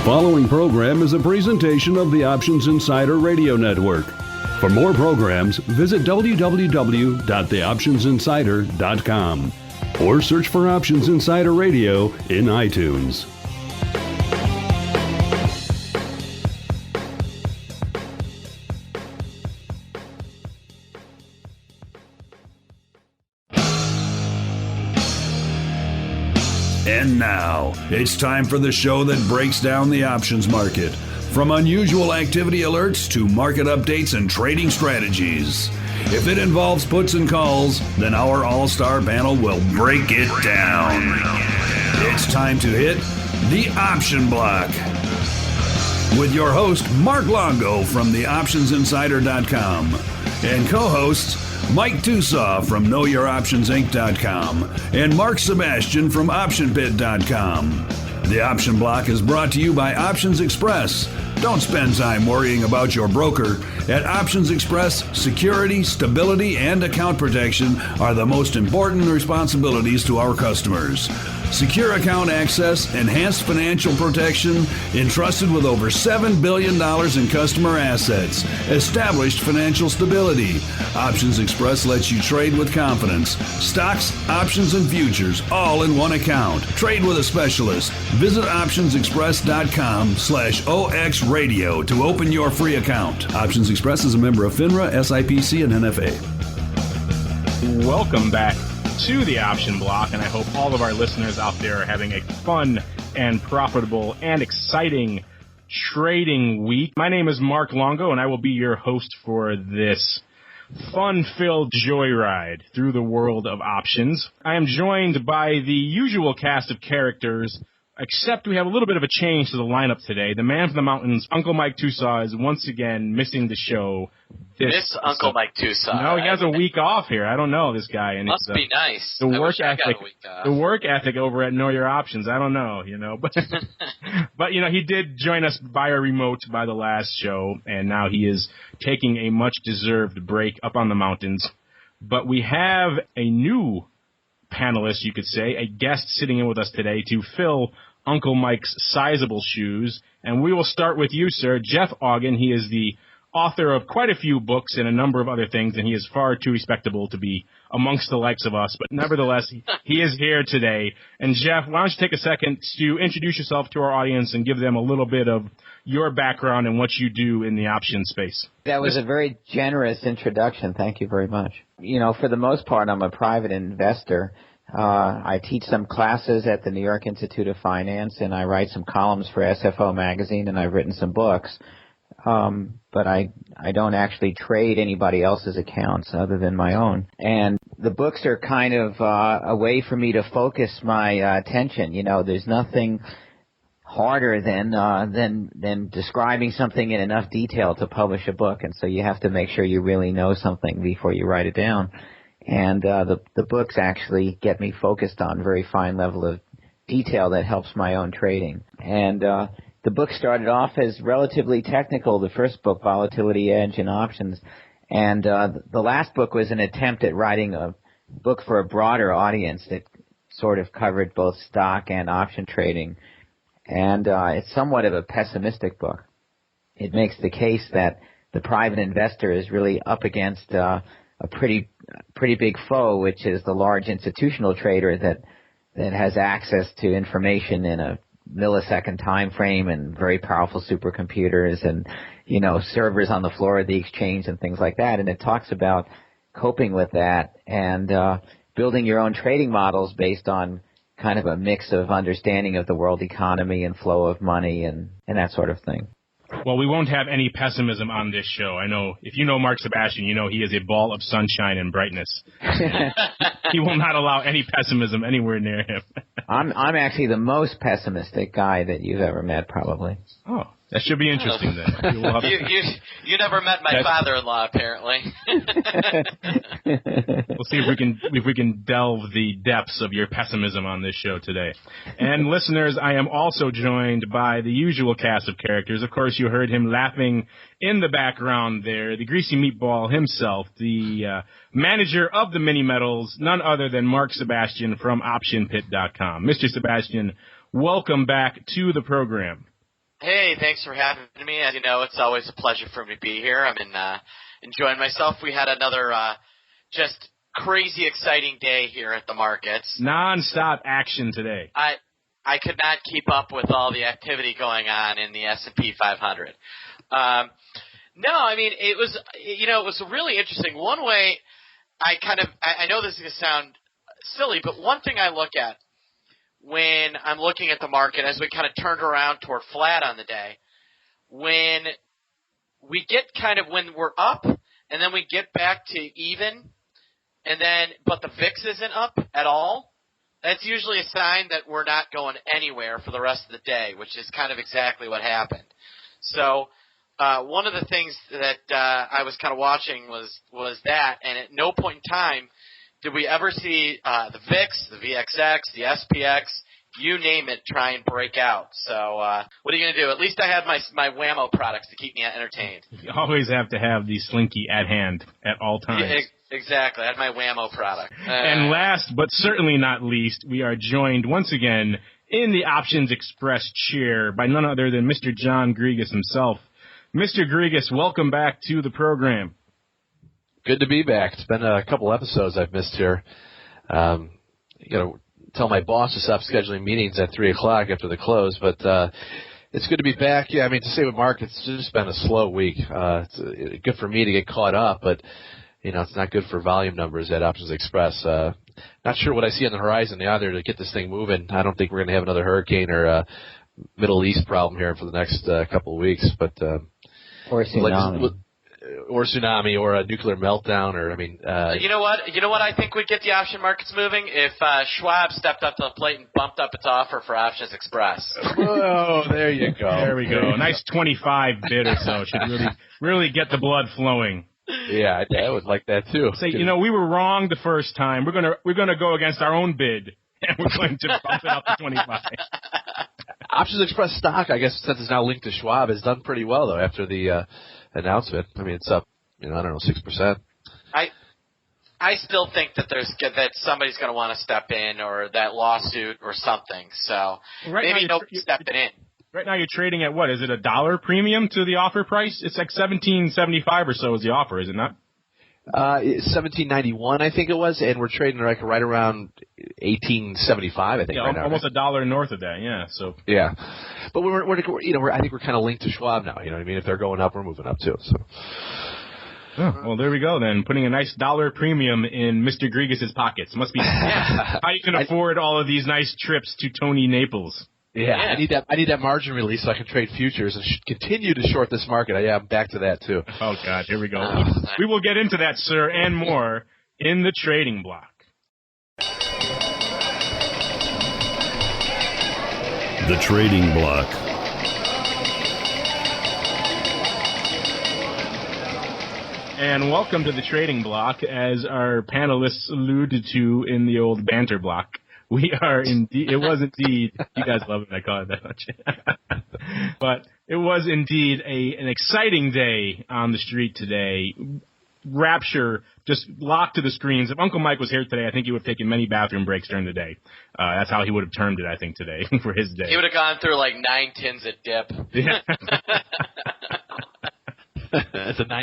following program is a presentation of the Options Insider Radio Network. For more programs, visit www.theoptionsinsider.com or search for Options Insider Radio in iTunes. And now, it's time for the show that breaks down the options market. From unusual activity alerts to market updates and trading strategies. If it involves puts and calls, then our all-star panel will break it down. It's time to hit the Option Block. With your host, Mark Longo from theoptionsinsider.com and co-hosts Mike Tusaw from KnowYourOptionsInc.com and Mark Sebastian from OptionPit.com. The Option Block is brought to you by Options Express. Don't spend time worrying about your broker. At Options Express, security, stability, and account protection are the most important responsibilities to our customers. Secure account access, enhanced financial protection, entrusted with over $7 billion in customer assets, established financial stability. Options Express lets you trade with confidence. Stocks, options, and futures, all in one account. Trade with a specialist. Visit optionsexpress.com/OXradio to open your free account. Options Express is a member of FINRA, SIPC, and NFA. Welcome back to the Option Block, and I hope all of our listeners out there are having a fun and profitable and exciting trading week. My name is Mark Longo, and I will be your host for this fun-filled joyride through the world of options. I am joined by the usual cast of characters, except we have a little bit of a change to the lineup today. The man from the mountains, Uncle Mike Tusaw, is once again missing the show. Miss Uncle Mike Tusaw. No, he has a week off here. I don't know this guy. And must be nice. The work ethic over at Know Your Options. I don't know, but but he did join us via remote by the last show, and now he is taking a much deserved break up on the mountains. But we have a new panelist, you could say, a guest sitting in with us today to fill Uncle Mike's sizable shoes. And we will start with you, sir, Jeff Ogden. He is the author of quite a few books and a number of other things, and he is far too respectable to be amongst the likes of us. But nevertheless, he is here today. And Jeff, why don't you take a second to introduce yourself to our audience and give them a little bit of your background and what you do in the option space. That was a very generous introduction. Thank you very much. For the most part, I'm a private investor. I teach some classes at the New York Institute of Finance, and I write some columns for SFO magazine, and I've written some books. But I don't actually trade anybody else's accounts other than my own. And the books are kind of a way for me to focus my attention. There's nothing harder than describing something in enough detail to publish a book, and so you have to make sure you really know something before you write it down. And the books actually get me focused on very fine level of detail that helps my own trading. And the book started off as relatively technical, the first book, Volatility Edge in Options. And the last book was an attempt at writing a book for a broader audience that sort of covered both stock and option trading. And it's somewhat of a pessimistic book. It makes the case that the private investor is really up against a pretty big foe, which is the large institutional trader that has access to information in a millisecond time frame and very powerful supercomputers and, servers on the floor of the exchange and things like that. And it talks about coping with that and building your own trading models based on kind of a mix of understanding of the world economy and flow of money and that sort of thing. Well, we won't have any pessimism on this show. I know if you know Mark Sebastian, he is a ball of sunshine and brightness. He will not allow any pessimism anywhere near him. I'm actually the most pessimistic guy that you've ever met, probably. Oh, that should be interesting then. You never met my father-in-law, apparently. We'll see if we can delve the depths of your pessimism on this show today. And listeners, I am also joined by the usual cast of characters. Of course, you heard him laughing in the background there, the greasy meatball himself, the manager of the mini metals, none other than Mark Sebastian from OptionPit.com. Mr. Sebastian, welcome back to the program. Hey, thanks for having me. As you know, it's always a pleasure for me to be here. I'm enjoying myself. We had another just crazy exciting day here at the markets. Non-stop action today. I could not keep up with all the activity going on in the S&P 500. No, I mean, it was really interesting. One way I know this is going to sound silly, but one thing I look at when I'm looking at the market as we kind of turned around toward flat on the day, when we're up and then we get back to even, but the VIX isn't up at all, that's usually a sign that we're not going anywhere for the rest of the day, which is kind of exactly what happened. So one of the things that I was kind of watching was that, and at no point in time did we ever see the VIX, the VXX, the SPX, you name it, try and break out. So what are you going to do? At least I had my Whammo products to keep me entertained. You always have to have the Slinky at hand at all times. Yeah, exactly. I had my Whammo product. And last but certainly not least, we are joined once again in the Options Express chair by none other than Mr. John Griegas himself. Mr. Griegas, welcome back to the program. Good to be back. It's been a couple episodes I've missed here. You got to tell my boss to stop scheduling meetings at 3 o'clock after the close, but it's good to be back. Yeah, I mean, to say with Mark, it's just been a slow week. It's good for me to get caught up, but it's not good for volume numbers at Options Express. Not sure what I see on the horizon either to get this thing moving. I don't think we're going to have another hurricane or Middle East problem here for the next couple of weeks, but or tsunami. Or tsunami, or a nuclear meltdown, or you know what? I think would get the option markets moving if Schwab stepped up to the plate and bumped up its offer for Options Express. Oh, there you go. There we go. A nice 25 bid or so should really get the blood flowing. Yeah, I would like that too. Say, we were wrong the first time. We're gonna go against our own bid, and we're going to bump it up to 25. Options Express stock, I guess, since it's now linked to Schwab, has done pretty well though after the announcement. I mean, it's up, 6%. I still think that that somebody's going to want to step in, or that lawsuit or something. So maybe nobody's stepping in. Right now you're trading at what? Is it $1 premium to the offer price? It's like $17.75 or so is the offer, is it not? $17.91, I think it was, and we're trading like right around $18.75, I think. Yeah, right now, almost $1 north of that. Yeah. So. Yeah, but I think we're kind of linked to Schwab now. You know what I mean? If they're going up, we're moving up too. So. Oh, well, there we go then. Putting a nice $1 premium in Mr. Griegas' pockets. Must be how you can afford all of these nice trips to Tony Naples. Yeah, I need that margin release so I can trade futures and continue to short this market. I'm back to that too. Oh God, here we go. We will get into that, sir, and more in the trading block. The trading block. And welcome to the trading block, as our panelists alluded to in the old banter block. We are indeed, it was indeed, you guys love it, I call it that much. But it was indeed an exciting day on the street today. Rapture just locked to the screens. If Uncle Mike was here today, I think he would have taken many bathroom breaks during the day. That's how he would have termed it, I think, today for his day. He would have gone through like 9 tins of dip. Yeah.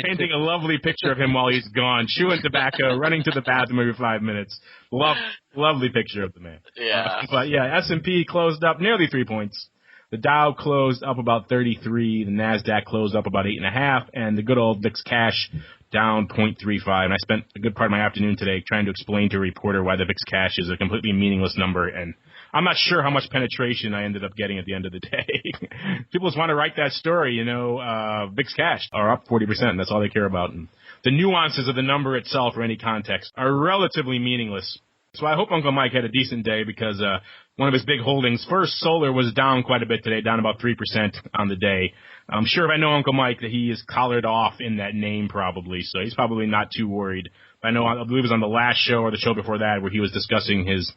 Painting a lovely picture of him while he's gone, chewing tobacco, running to the bathroom every 5 minutes. Lovely picture of the man. Yeah. But yeah, S&P closed up nearly 3 points. The Dow closed up about 33. The NASDAQ closed up about 8.5. And the good old VIX cash down 0.35. And I spent a good part of my afternoon today trying to explain to a reporter why the VIX cash is a completely meaningless number. And I'm not sure how much penetration I ended up getting at the end of the day. People just want to write that story, VIX cash are up 40%, and that's all they care about. And the nuances of the number itself or any context are relatively meaningless. So I hope Uncle Mike had a decent day because one of his big holdings, First Solar, was down quite a bit today, down about 3% on the day. I'm sure if I know Uncle Mike that he is collared off in that name probably, so he's probably not too worried. I believe it was on the last show or the show before that where he was discussing his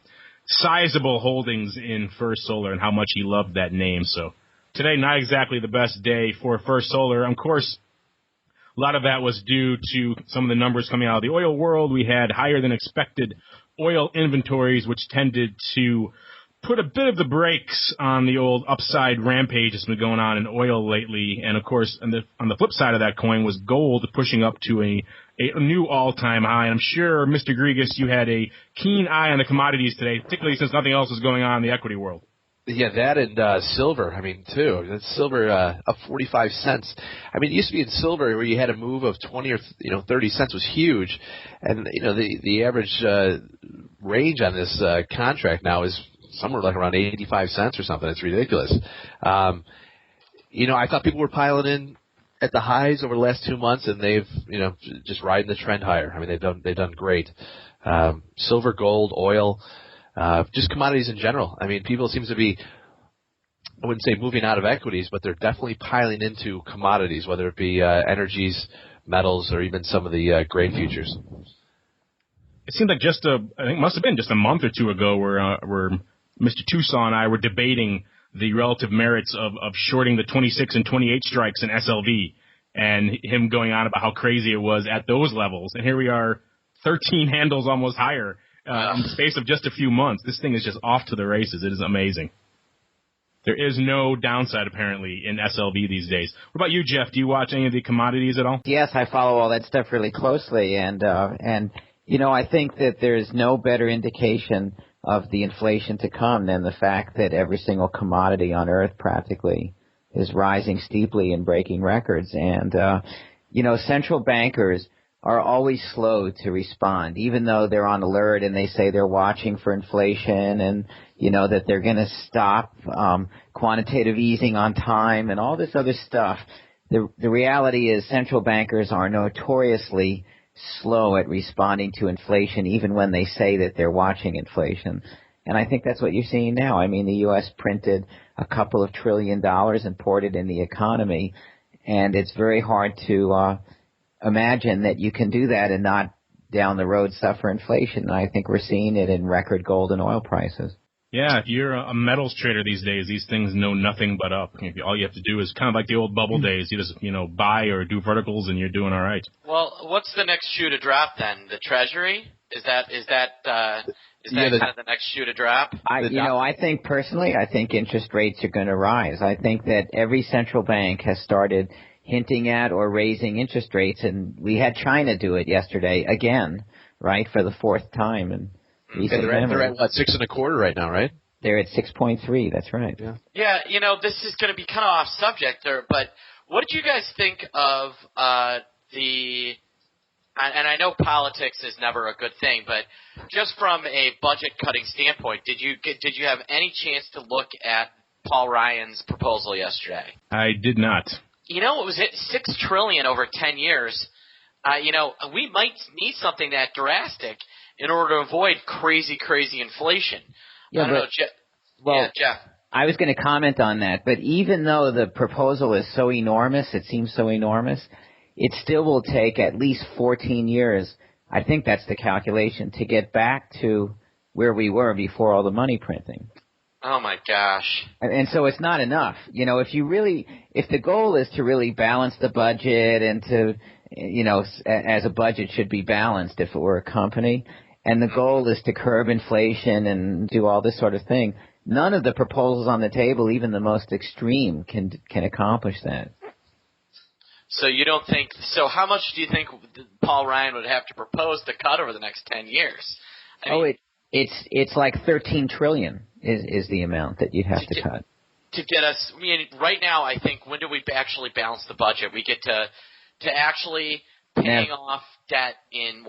sizable holdings in First Solar and how much he loved that name. So today, not exactly the best day for First Solar. Of course, a lot of that was due to some of the numbers coming out of the oil world. We had higher than expected oil inventories, which tended to put a bit of the brakes on the old upside rampage that's been going on in oil lately. And, of course, on the flip side of that coin was gold pushing up to a new all-time high. And I'm sure, Mr. Grigas, you had a keen eye on the commodities today, particularly since nothing else is going on in the equity world. Yeah, that and silver, too. That's silver up 45 cents. It used to be in silver where you had a move of 20 or 30 cents was huge. And, the average range on this contract now is somewhere like around 85 cents or something. It's ridiculous. I thought people were piling in at the highs over the last 2 months, and they've, just riding the trend higher. They've done great. Silver, gold, oil, just commodities in general. People seem to be, I wouldn't say moving out of equities, but they're definitely piling into commodities, whether it be energies, metals, or even some of the grain futures. It seemed like I think it must have been just a month or two ago where Mr. Tucson and I were debating the relative merits of shorting the 26 and 28 strikes in SLV, and him going on about how crazy it was at those levels. And here we are, 13 handles almost higher in the space of just a few months. This thing is just off to the races. It is amazing. There is no downside, apparently, in SLV these days. What about you, Jeff? Do you watch any of the commodities at all? Yes, I follow all that stuff really closely, and I think that there's no better indication of the inflation to come than the fact that every single commodity on Earth practically is rising steeply and breaking records. And, central bankers are always slow to respond, even though they're on alert and they say they're watching for inflation and, that they're going to stop quantitative easing on time and all this other stuff. The reality is central bankers are notoriously slow at responding to inflation, even when they say that they're watching inflation. And I think that's what you're seeing now. The U.S. printed a couple of $1 trillion and poured it in the economy, and it's very hard to imagine that you can do that and not down the road suffer inflation. And I think we're seeing it in record gold and oil prices. Yeah, if you're a metals trader these days, these things know nothing but up. All you have to do is kind of like the old bubble days. You just, buy or do verticals and you're doing all right. Well, what's the next shoe to drop then? The Treasury? Is that kind of the next shoe to drop? I think personally, interest rates are going to rise. I think that every central bank has started hinting at or raising interest rates, and we had China do it yesterday again, right, for the fourth time. And they're at what, 6.25 right now, right? They're at 6.3. That's right. Yeah. This is going to be kind of off subject there, but what did you guys think of and I know politics is never a good thing, but just from a budget cutting standpoint, did you have any chance to look at Paul Ryan's proposal yesterday? I did not. It was $6 trillion over 10 years. We might need something that drastic in order to avoid crazy inflation. Yeah, I don't know, Jeff. Jeff. I was going to comment on that, but even though the proposal is so enormous, it seems so enormous, it still will take at least 14 years, I think that's the calculation, to get back to where we were before all the money printing. Oh my gosh. And so it's not enough. If the goal is to really balance the budget and to, as a budget should be balanced if it were a company, and the goal is to curb inflation and do all this sort of thing, none of the proposals on the table, even the most extreme, can accomplish that. So you don't think – so how much do you think Paul Ryan would have to propose to cut over the next 10 years? It's like $13 trillion is the amount that you'd have to cut. To get us – right now I think when do we actually balance the budget? We get to actually paying off debt in,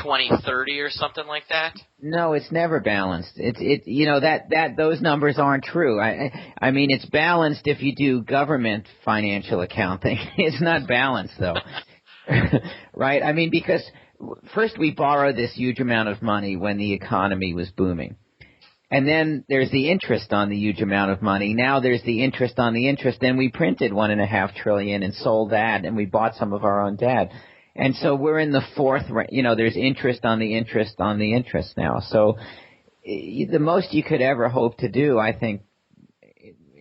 2030 or something like that? No, it's never balanced. Those numbers aren't true. I mean, it's balanced if you do government financial accounting. It's not balanced though. Right? I mean, because first we borrowed this huge amount of money when the economy was booming. And then there's the interest on the huge amount of money. Now there's the interest on the interest. Then we printed $1.5 trillion and sold that, and we bought some of our own debt. And so we're in the fourth, there's interest on the interest on the interest now. So the most you could ever hope to do, I think,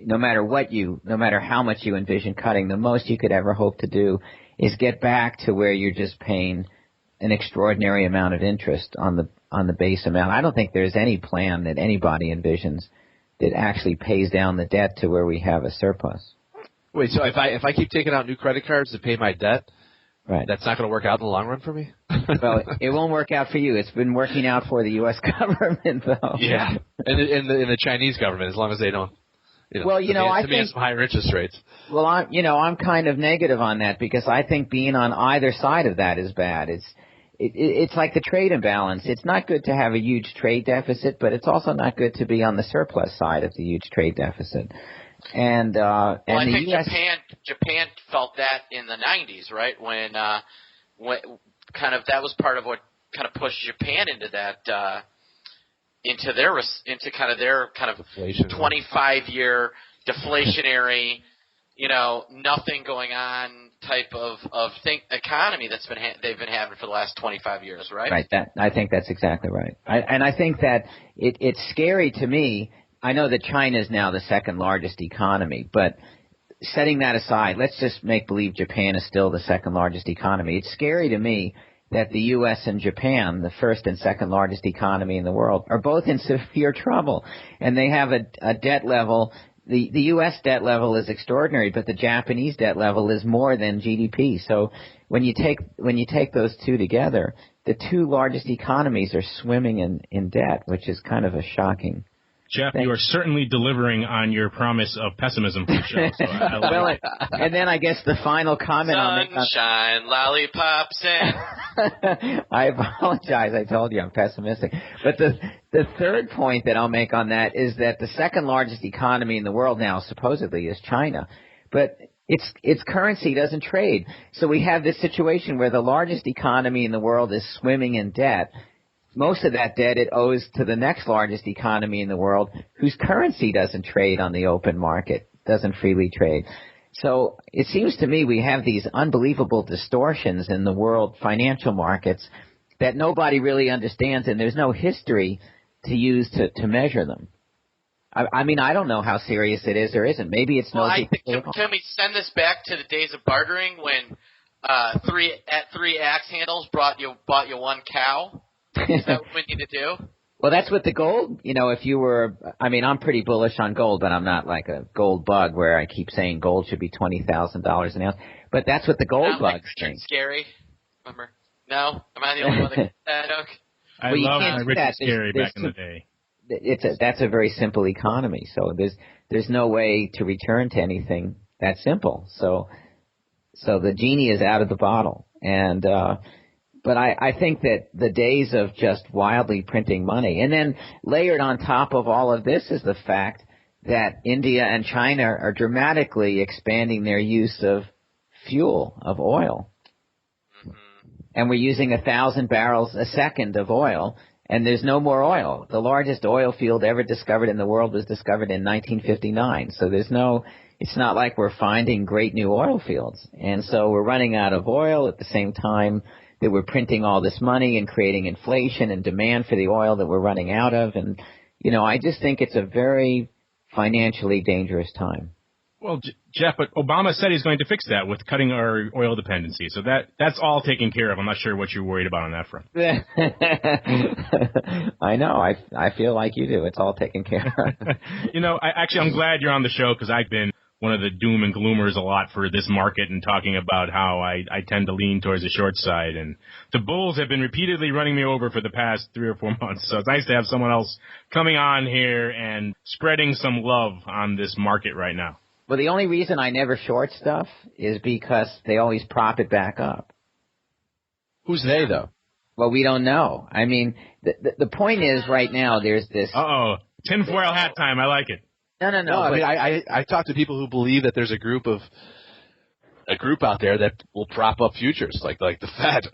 no matter how much you envision cutting, the most you could ever hope to do is get back to where you're just paying an extraordinary amount of interest on on the base amount. I don't think there's any plan that anybody envisions that actually pays down the debt to where we have a surplus. Wait, so if I keep taking out new credit cards to pay my debt, right, that's not going to work out in the long run for me? Well, it won't work out for you. It's been working out for the U.S. government, though. Yeah, and the Chinese government, as long as they don't. Well, I think some higher interest rates. Well, I'm kind of negative on that because I think being on either side of that is bad. It's like the trade imbalance. It's not good to have a huge trade deficit, but it's also not good to be on the surplus side of the huge trade deficit. And I the think US Japan felt that in the 90s, right? When kind of that was part of what kind of pushed Japan into that into their 25-year deflationary, nothing going on type of economy they've been having for the last 25 years, right? Right. I think that's exactly right. I think that it's scary to me. I know that China is now the second largest economy, but setting that aside, let's just make believe Japan is still the second largest economy. It's scary to me that the U.S. and Japan, the first and second largest economy in the world, are both in severe trouble, and they have a debt level. The U.S. debt level is extraordinary, but the Japanese debt level is more than GDP. So when you take those two together, the two largest economies are swimming in debt, which is kind of a shocking. Jeff, you are certainly delivering on your promise of pessimism for the show. So and then I guess the final comment I'll make. Sunshine, lollipops, and I apologize. I told you I'm pessimistic. But the third point that I'll make on that is that the second largest economy in the world now supposedly is China, but its currency doesn't trade. So we have this situation where the largest economy in the world is swimming in debt. Most of that debt it owes to the next largest economy in the world, whose currency doesn't trade on the open market, doesn't freely trade. So it seems to me we have these unbelievable distortions in the world financial markets that nobody really understands, and there's no history to use to measure them. I mean, I don't know how serious it is or isn't. Maybe it's I think, can we send this back to the days of bartering when three axe handles bought you one cow? Is that what we need to do? Well, that's what the gold, I'm pretty bullish on gold, but I'm not like a gold bug where I keep saying gold should be $20,000 an ounce. But that's what the gold bugs think. Scary. Remember? No? Am I the only one that gets that? Okay. I love Richard Scarry back in the day. That's a very simple economy. So there's no way to return to anything that simple. So the genie is out of the bottle. But I think that the days of just wildly printing money, and then layered on top of all of this is the fact that India and China are dramatically expanding their use of fuel, of oil. Mm-hmm. And we're using 1,000 barrels a second of oil, and there's no more oil. The largest oil field ever discovered in the world was discovered in 1959. So it's not like we're finding great new oil fields. And so we're running out of oil at the same time that we're printing all this money and creating inflation and demand for the oil that we're running out of. And, I just think it's a very financially dangerous time. Well, Jeff, but Obama said he's going to fix that with cutting our oil dependency. So that's all taken care of. I'm not sure what you're worried about on that front. I know. I feel like you do. It's all taken care of. I'm glad you're on the show because I've been one of the doom and gloomers a lot for this market and talking about how I tend to lean towards the short side. And the bulls have been repeatedly running me over for the past 3 or 4 months. So it's nice to have someone else coming on here and spreading some love on this market right now. Well, the only reason I never short stuff is because they always prop it back up. Who's they, though? Well, we don't know. I mean, the point is right now there's this... Tinfoil hat time. I like it. No. I talk to people who believe that there's a group out there that will prop up futures, like the Fed.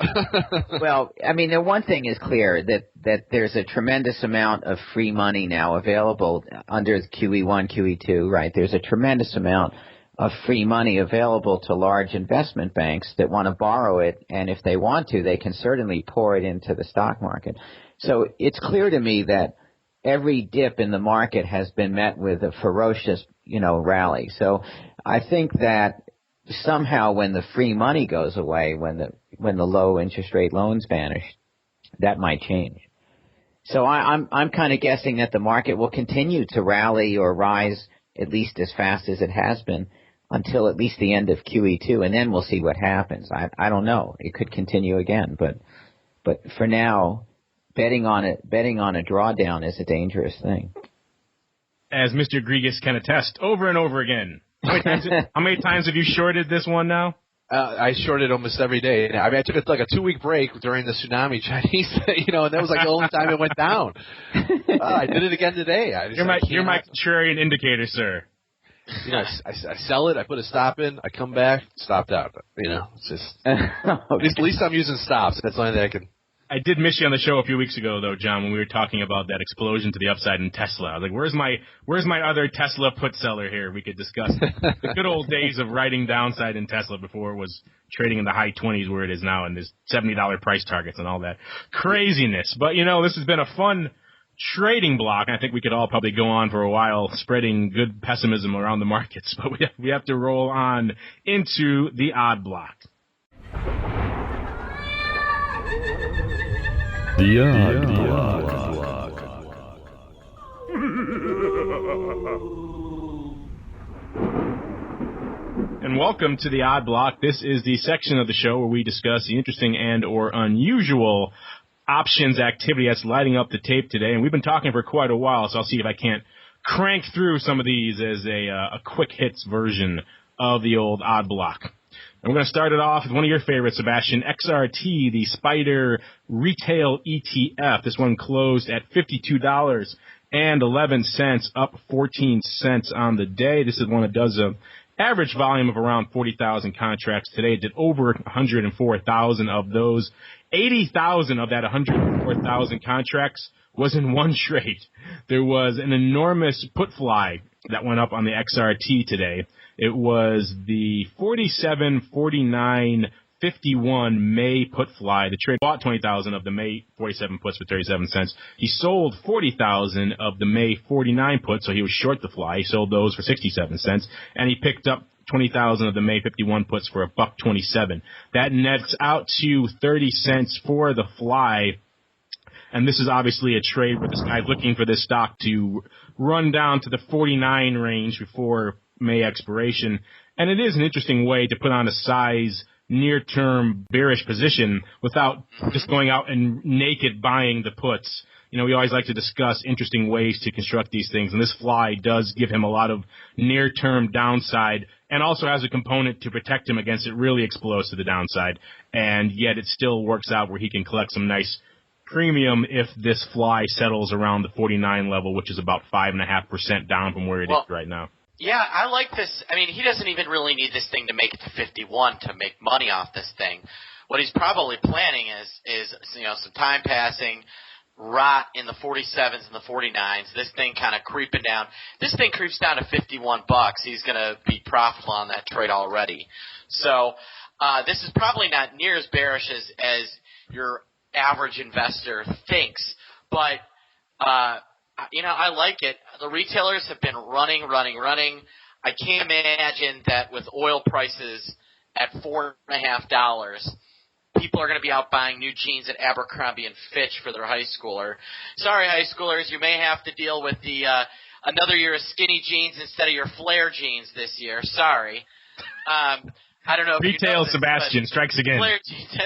Well, the one thing is clear that there's a tremendous amount of free money now available under QE1, QE2, right? There's a tremendous amount of free money available to large investment banks that want to borrow it, and if they want to, they can certainly pour it into the stock market. So it's clear to me that every dip in the market has been met with a ferocious, rally. So I think that somehow when the free money goes away, when the low interest rate loans vanish, that might change. So I'm kind of guessing that the market will continue to rally or rise at least as fast as it has been until at least the end of QE2, and then we'll see what happens. I don't know. It could continue again, but for now, betting on a drawdown is a dangerous thing. As Mr. Grigas can attest over and over again. How many times have you shorted this one now? I shorted almost every day. I mean, I took like a 2-week break during the tsunami Chinese, and that was like the only time it went down. I did it again today. You're my contrarian indicator, sir. I sell it, I put a stop in, I come back, stopped out. It's just at least I'm using stops. That's the only thing I can. I did miss you on the show a few weeks ago, though, John, when we were talking about that explosion to the upside in Tesla. I was like, where's my other Tesla put seller here? We could discuss the good old days of riding downside in Tesla before it was trading in the high 20s where it is now, and there's $70 price targets and all that craziness. But, this has been a fun trading block, and I think we could all probably go on for a while spreading good pessimism around the markets. But we have to roll on into the odd block. The Odd Block. And welcome to the Odd Block. This is the section of the show where we discuss the interesting and or unusual options activity that's lighting up the tape today. And we've been talking for quite a while, so I'll see if I can't crank through some of these as a quick hits version of the old Odd Block. And we're going to start it off with one of your favorites, Sebastian, XRT, the Spider Retail ETF. This one closed at $52.11, up 14 cents on the day. This is one that does a average volume of around 40,000 contracts. Today it did over 104,000 of those. 80,000 of that 104,000 contracts was in one trade. There was an enormous put fly that went up on the XRT today. It was the 47.49.51 May put fly. The trade bought 20,000 of the May 47 puts for 37 cents. He sold 40,000 of the May 49 puts, so he was short the fly. He sold those for 67 cents, and he picked up 20,000 of the May 51 puts for $1.27. That nets out to 30 cents for the fly. And this is obviously a trade where this guy's looking for this stock to run down to the 49 range before May expiration. And it is an interesting way to put on a size near-term bearish position without just going out and naked buying the puts. We always like to discuss interesting ways to construct these things, and this fly does give him a lot of near-term downside and also has a component to protect him against it really explodes to the downside, and yet it still works out where he can collect some nice premium if this fly settles around the 49 level, which is about 5.5% down from where it is right now. Yeah, I like this. I mean, he doesn't even really need this thing to make it to 51 to make money off this thing. What he's probably planning is some time passing, rot in the 47s and the 49s, this thing kind of creeping down. This thing creeps down to $51. He's going to be profitable on that trade already. So this is probably not near as bearish as your average investor thinks, but I like it. The retailers have been running. I can't imagine that with oil prices at $4.50, people are going to be out buying new jeans at Abercrombie and Fitch for their high schooler. Sorry, high schoolers, you may have to deal with the another year of skinny jeans instead of your flare jeans this year. Sorry. I don't know if Retail you know this, Sebastian strikes again. Flare jeans.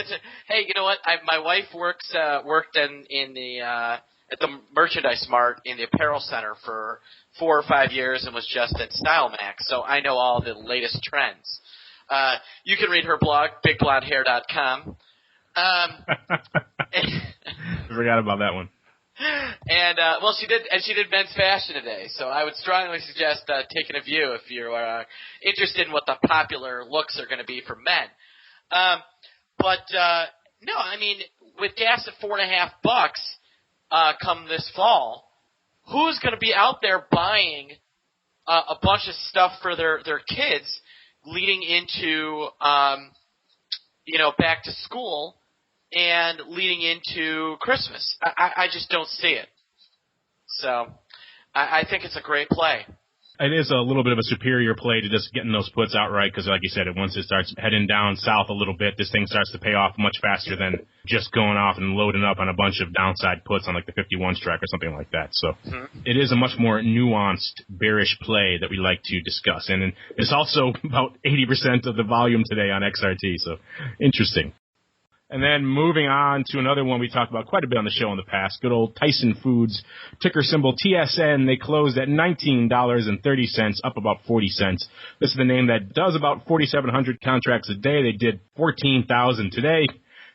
Hey, you know what? My wife worked in the at the Merchandise Mart in the Apparel Center for 4 or 5 years and was just at Style Max, so I know all the latest trends. You can read her blog, bigblondehair.com. I forgot about that one. And she did men's fashion today, so I would strongly suggest taking a view if you're interested in what the popular looks are going to be for men. No, I mean, with gas at $4.50 come this fall, who's going to be out there buying a bunch of stuff for their kids leading into back to school and leading into Christmas? I just don't see it. So I think it's a great play. It is a little bit of a superior play to just getting those puts outright because, like you said, once it starts heading down south a little bit, this thing starts to pay off much faster than just going off and loading up on a bunch of downside puts on like the 51 strike or something like that. So it is a much more nuanced bearish play that we like to discuss. And it's also about 80% of the volume today on XRT, so interesting. And then moving on to another one we talked about quite a bit on the show in the past, good old Tyson Foods, ticker symbol TSN. They closed at $19.30, up about 40 cents. This is the name that does about 4,700 contracts a day. They did 14,000 today.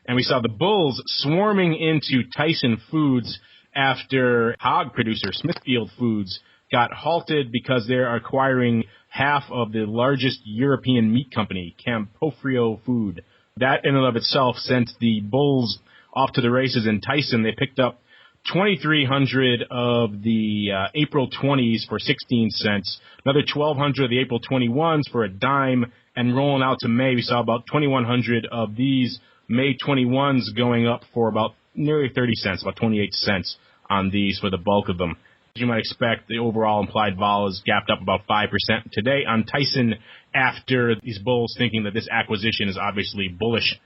And we saw the bulls swarming into Tyson Foods after hog producer Smithfield Foods got halted because they're acquiring half of the largest European meat company, Campofrio Food. That in and of itself sent the bulls off to the races in Tyson. They picked up 2,300 of the April 20s for 16 cents, another 1,200 of the April 21s for a dime, and rolling out to May, we saw about 2,100 of these May 21s going up for about nearly 30 cents, about 28 cents on these for the bulk of them. As you might expect, the overall implied vol is gapped up about 5% today on Tyson after these bulls thinking that this acquisition is obviously bullish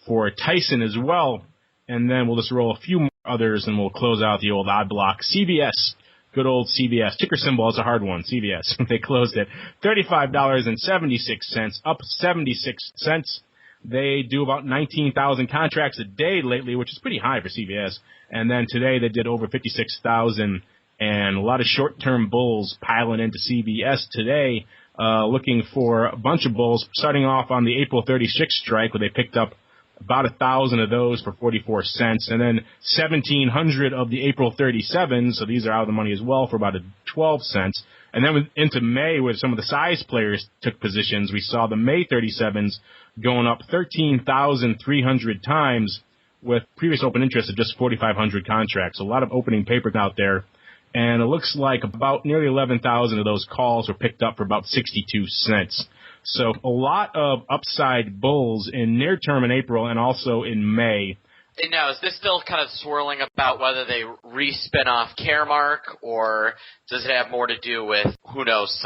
for Tyson as well. And then we'll just roll a few more others and we'll close out the old odd block. CVS, good old CVS. Ticker symbol is a hard one, CVS. They closed at $35.76, up 76 cents. They do about 19,000 contracts a day lately, which is pretty high for CVS. And then today they did over 56,000. And a lot of short-term bulls piling into CVS today, looking for a bunch of bulls, starting off on the April 36 strike, where they picked up about 1,000 of those for 44 cents, and then 1,700 of the April 37s, so these are out of the money as well, for about 12 cents. And then into May, where some of the size players took positions, we saw the May 37s going up 13,300 times with previous open interest of just 4,500 contracts. A lot of opening paper out there. And it looks like about nearly 11,000 of those calls were picked up for about 62 cents. So a lot of upside bulls in near term in April and also in May. And now, is this still kind of swirling about whether they re-spin off Caremark, or does it have more to do with, who knows,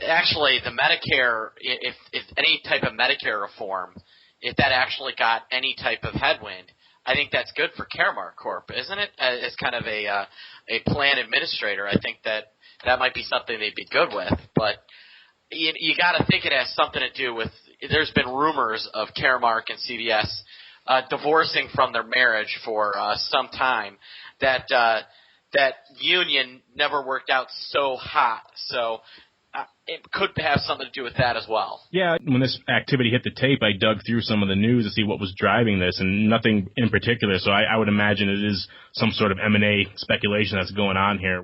actually the Medicare, if any type of Medicare reform, if that actually got any type of headwind, I think that's good for Caremark Corp, isn't it? As kind of a plan administrator, I think that might be something they'd be good with. But you got to think it has something to do with. There's been rumors of Caremark and CVS divorcing from their marriage for some time. That union never worked out so hot. So. It could have something to do with that as well. Yeah, when this activity hit the tape, I dug through some of the news to see what was driving this, and nothing in particular. So I would imagine it is some sort of M&A speculation that's going on here.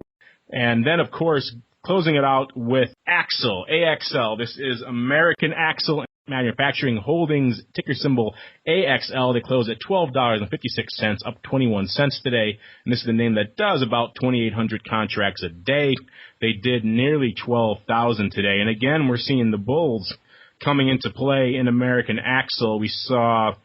And then, of course, closing it out with Axle, AXL. This is American Axle Manufacturing Holdings, ticker symbol AXL. They closed at $12.56, up 21 cents today. And this is the name that does about 2,800 contracts a day. They did nearly 12,000 today. And again, we're seeing the bulls coming into play in American Axle. We saw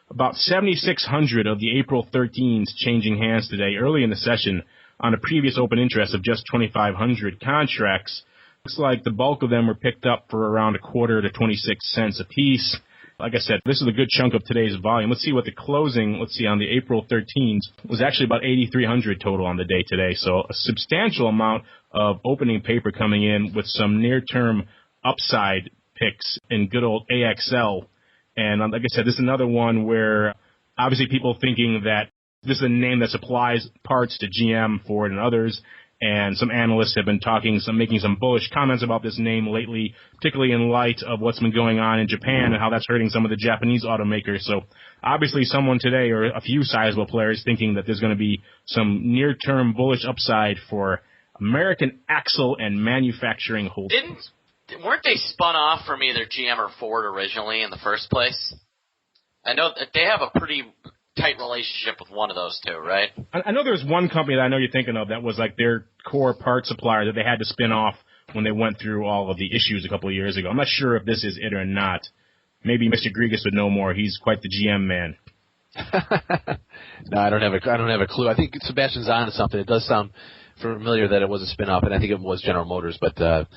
about 7,600 of the April 13s changing hands today early in the session on a previous open interest of just 2,500 contracts. Looks like the bulk of them were picked up for around a quarter to 26 cents a piece. Like I said, this is a good chunk of today's volume. Let's see what the closing, on the April 13s was actually about 8,300 total on the day today. So a substantial amount of opening paper coming in with some near-term upside picks in good old AXL. And like I said, this is another one where obviously people thinking that this is a name that supplies parts to GM, Ford, and others. And some analysts have been making some bullish comments about this name lately, particularly in light of what's been going on in Japan and how that's hurting some of the Japanese automakers. So obviously someone today, or a few sizable players, thinking that there's going to be some near-term bullish upside for American Axle and Manufacturing Holdings. Weren't they spun off from either GM or Ford originally in the first place? I know that they have a pretty tight relationship with one of those two, right? I know there's one company that I know you're thinking of that was like their core part supplier that they had to spin off when they went through all of the issues a couple of years ago. I'm not sure if this is it or not. Maybe Mr. Grigas would know more. He's quite the GM man. No, I don't have a clue. I think Sebastian's on to something. It does sound familiar that it was a spin-off, and I think it was General Motors, but I'm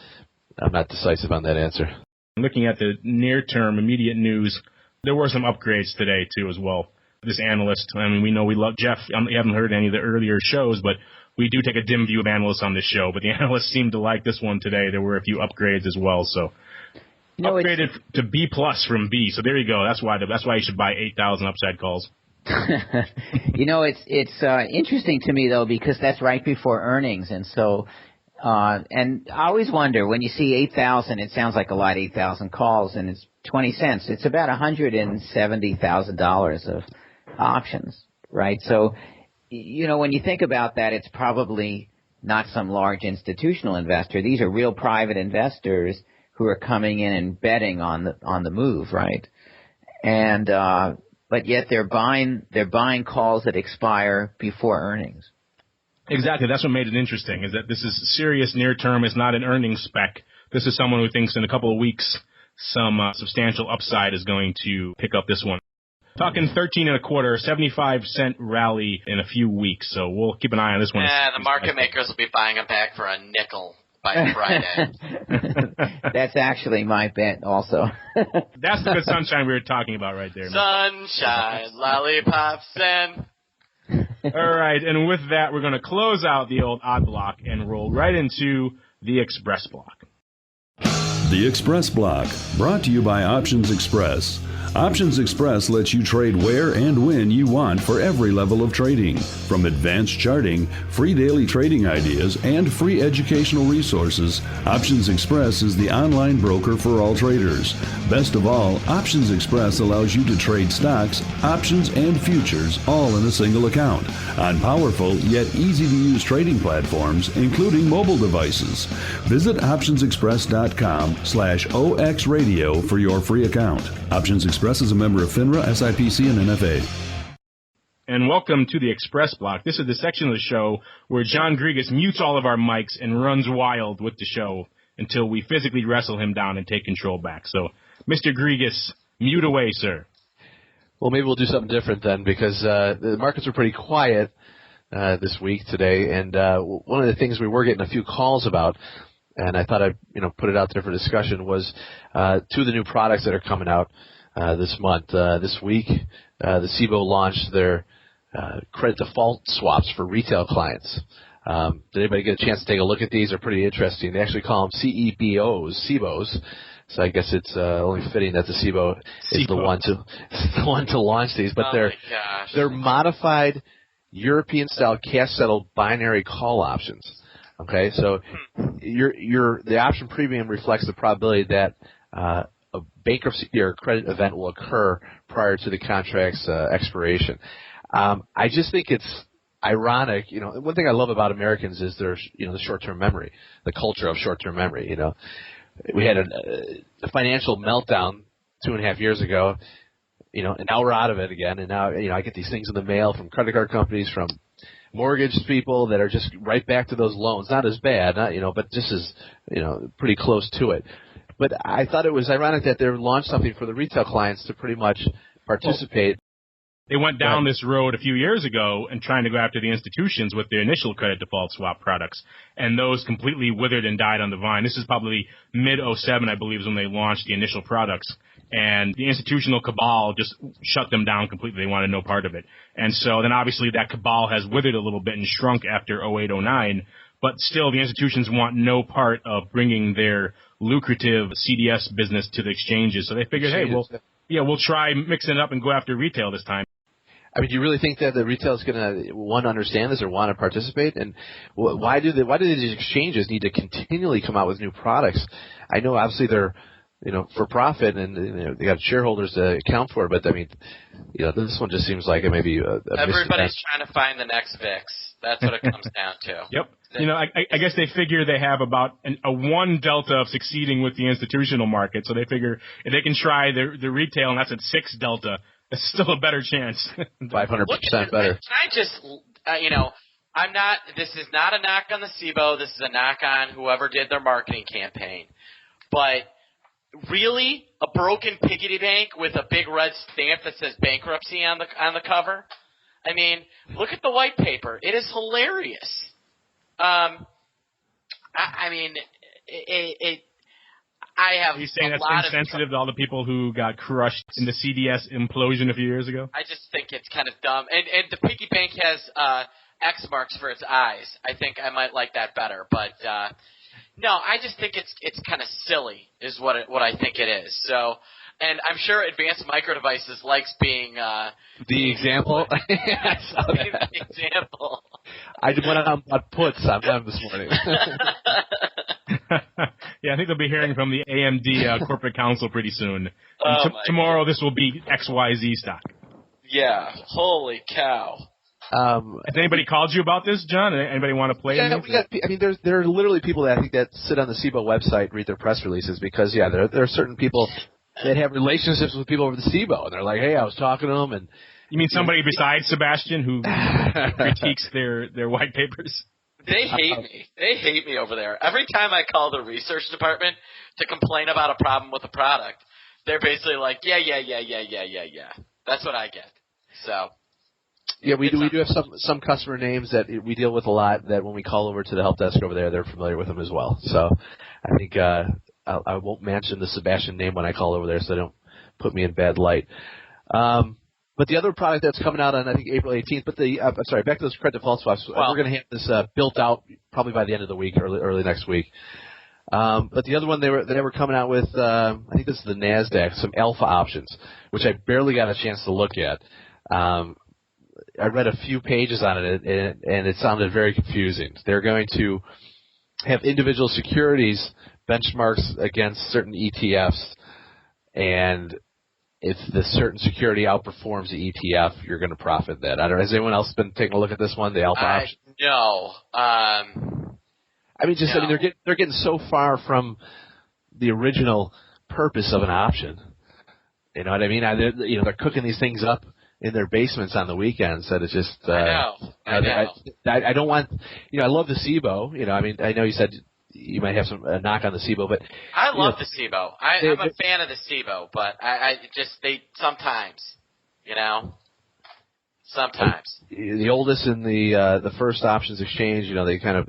not decisive on that answer. Looking at the near-term, immediate news, there were some upgrades today, too, as well. This analyst, I mean, we know we love Jeff. You haven't heard any of the earlier shows, but we do take a dim view of analysts on this show. But the analysts seemed to like this one today. There were a few upgrades as well, so upgraded to B+ from B. So there you go. That's why you should buy 8,000 upside calls. It's interesting to me, though, because that's right before earnings. And so, and I always wonder, when you see 8,000, it sounds like a lot, 8,000 calls, and it's 20 cents. It's about $170,000 of options, right? So, when you think about that, it's probably not some large institutional investor. These are real private investors who are coming in and betting on the move, right? And but yet they're buying calls that expire before earnings. Exactly. That's what made it interesting, is that this is serious near term. It's not an earnings spec. This is someone who thinks in a couple of weeks some substantial upside is going to pick up this one. Talking 13 and a quarter, 75-cent rally in a few weeks. So we'll keep an eye on this one. Yeah, the market makers will be buying them back for a nickel by Friday. That's actually my bet also. That's the good sunshine we were talking about right there. Sunshine, lollipops, and... All right, and with that, we're going to close out the old odd block and roll right into the Express block. The Express block, brought to you by Options Express. Options Express lets you trade where and when you want for every level of trading. From advanced charting, free daily trading ideas, and free educational resources, Options Express is the online broker for all traders. Best of all, Options Express allows you to trade stocks, options, and futures all in a single account on powerful yet easy-to-use trading platforms, including mobile devices. Visit optionsexpress.com/OXradio for your free account. Options Express is a member of FINRA, SIPC, and NFA. And welcome to the Express block. This is the section of the show where John Griegus mutes all of our mics and runs wild with the show until we physically wrestle him down and take control back. So, Mr. Griegus, mute away, sir. Well, maybe we'll do something different then, because the markets were pretty quiet this week today, and one of the things we were getting a few calls about, and I thought I'd put it out there for discussion, was two of the new products that are coming out this month. This week, the CBOE launched their credit default swaps for retail clients. Did anybody get a chance to take a look at these? They're pretty interesting. They actually call them CBOs. So I guess it's only fitting that the CBOE is the one to launch these. But they're modified European-style cash-settled binary call options. Okay, so the option premium reflects the probability that a bankruptcy or credit event will occur prior to the contract's expiration. I just think it's ironic. One thing I love about Americans is their the short-term memory, the culture of short-term memory. We had a financial meltdown 2.5 years ago, and now we're out of it again. And now, I get these things in the mail from credit card companies, from mortgage people that are just right back to those loans. Not as bad, but just as, pretty close to it. But I thought it was ironic that they launched something for the retail clients to pretty much participate. They went down this road a few years ago and trying to go after the institutions with their initial credit default swap products, and those completely withered and died on the vine. This is probably mid-07, I believe, is when they launched the initial products, and the institutional cabal just shut them down completely. They wanted no part of it. And so then obviously that cabal has withered a little bit and shrunk after 08-09, but still the institutions want no part of bringing their lucrative CDS business to the exchanges. So they figured, hey, we'll try mixing it up and go after retail this time. I mean, do you really think that the retail is going to want to understand this or want to participate? And why do these exchanges need to continually come out with new products? I know obviously they're for profit and they got shareholders to account for, but I mean, this one just seems like it may be everybody's trying to find the next VIX. That's what it comes down to. Yep. I guess they figure they have about a 1 delta of succeeding with the institutional market, so they figure if they can try the retail and that's at 6 delta. It's still a better chance. 500% better. Can I just, this is not a knock on the CBOE. This is a knock on whoever did their marketing campaign. But really, a broken piggy bank with a big red stamp that says bankruptcy on the cover? I mean, look at the white paper. It is hilarious. I mean, I have. Are you saying a that's lot insensitive to all the people who got crushed in the CDS implosion a few years ago? I just think it's kind of dumb. And the piggy bank has X marks for its eyes. I think I might like that better. But no, I just think it's kind of silly is what I think it is. So, and I'm sure Advanced Micro Devices likes being the example. I saw that. The example. I went on about puts on them this morning. Yeah, I think they'll be hearing from the AMD corporate counsel pretty soon. Tomorrow, this will be XYZ stock. Yeah, holy cow. Has anybody called you about this, John? Anybody want to play? Yeah, there are literally people that I think that sit on the SIBO website and read their press releases because, yeah, there are certain people that have relationships with people over the SIBO, and they're like, hey, I was talking to them, and you mean somebody besides Sebastian who critiques their white papers? They hate me. They hate me over there. Every time I call the research department to complain about a problem with a product, they're basically like, yeah. That's what I get. So. Yeah, we do have some customer names that we deal with a lot that when we call over to the help desk over there, they're familiar with them as well. So I think I won't mention the Sebastian name when I call over there so they don't put me in bad light. But the other product that's coming out on, I think, April 18th, but back to those credit default swaps. We're going to have this built out probably by the end of the week, early next week. But the other one they were coming out with, I think this is the NASDAQ, some alpha options, which I barely got a chance to look at. I read a few pages on it, and it sounded very confusing. They're going to have individual securities benchmarks against certain ETFs, and if the certain security outperforms the ETF, you're going to profit that. I don't know. Has anyone else been taking a look at this one, the alpha option? No. They're getting so far from the original purpose of an option. You know what I mean? They're cooking these things up in their basements on the weekends. That it's just. I know. I don't want. I love the SIBO. I know you said you might have some knock on the SIBO, but I love the SIBO. I'm a fan of the SIBO, but they sometimes, sometimes. The oldest in the first options exchange, they kind of,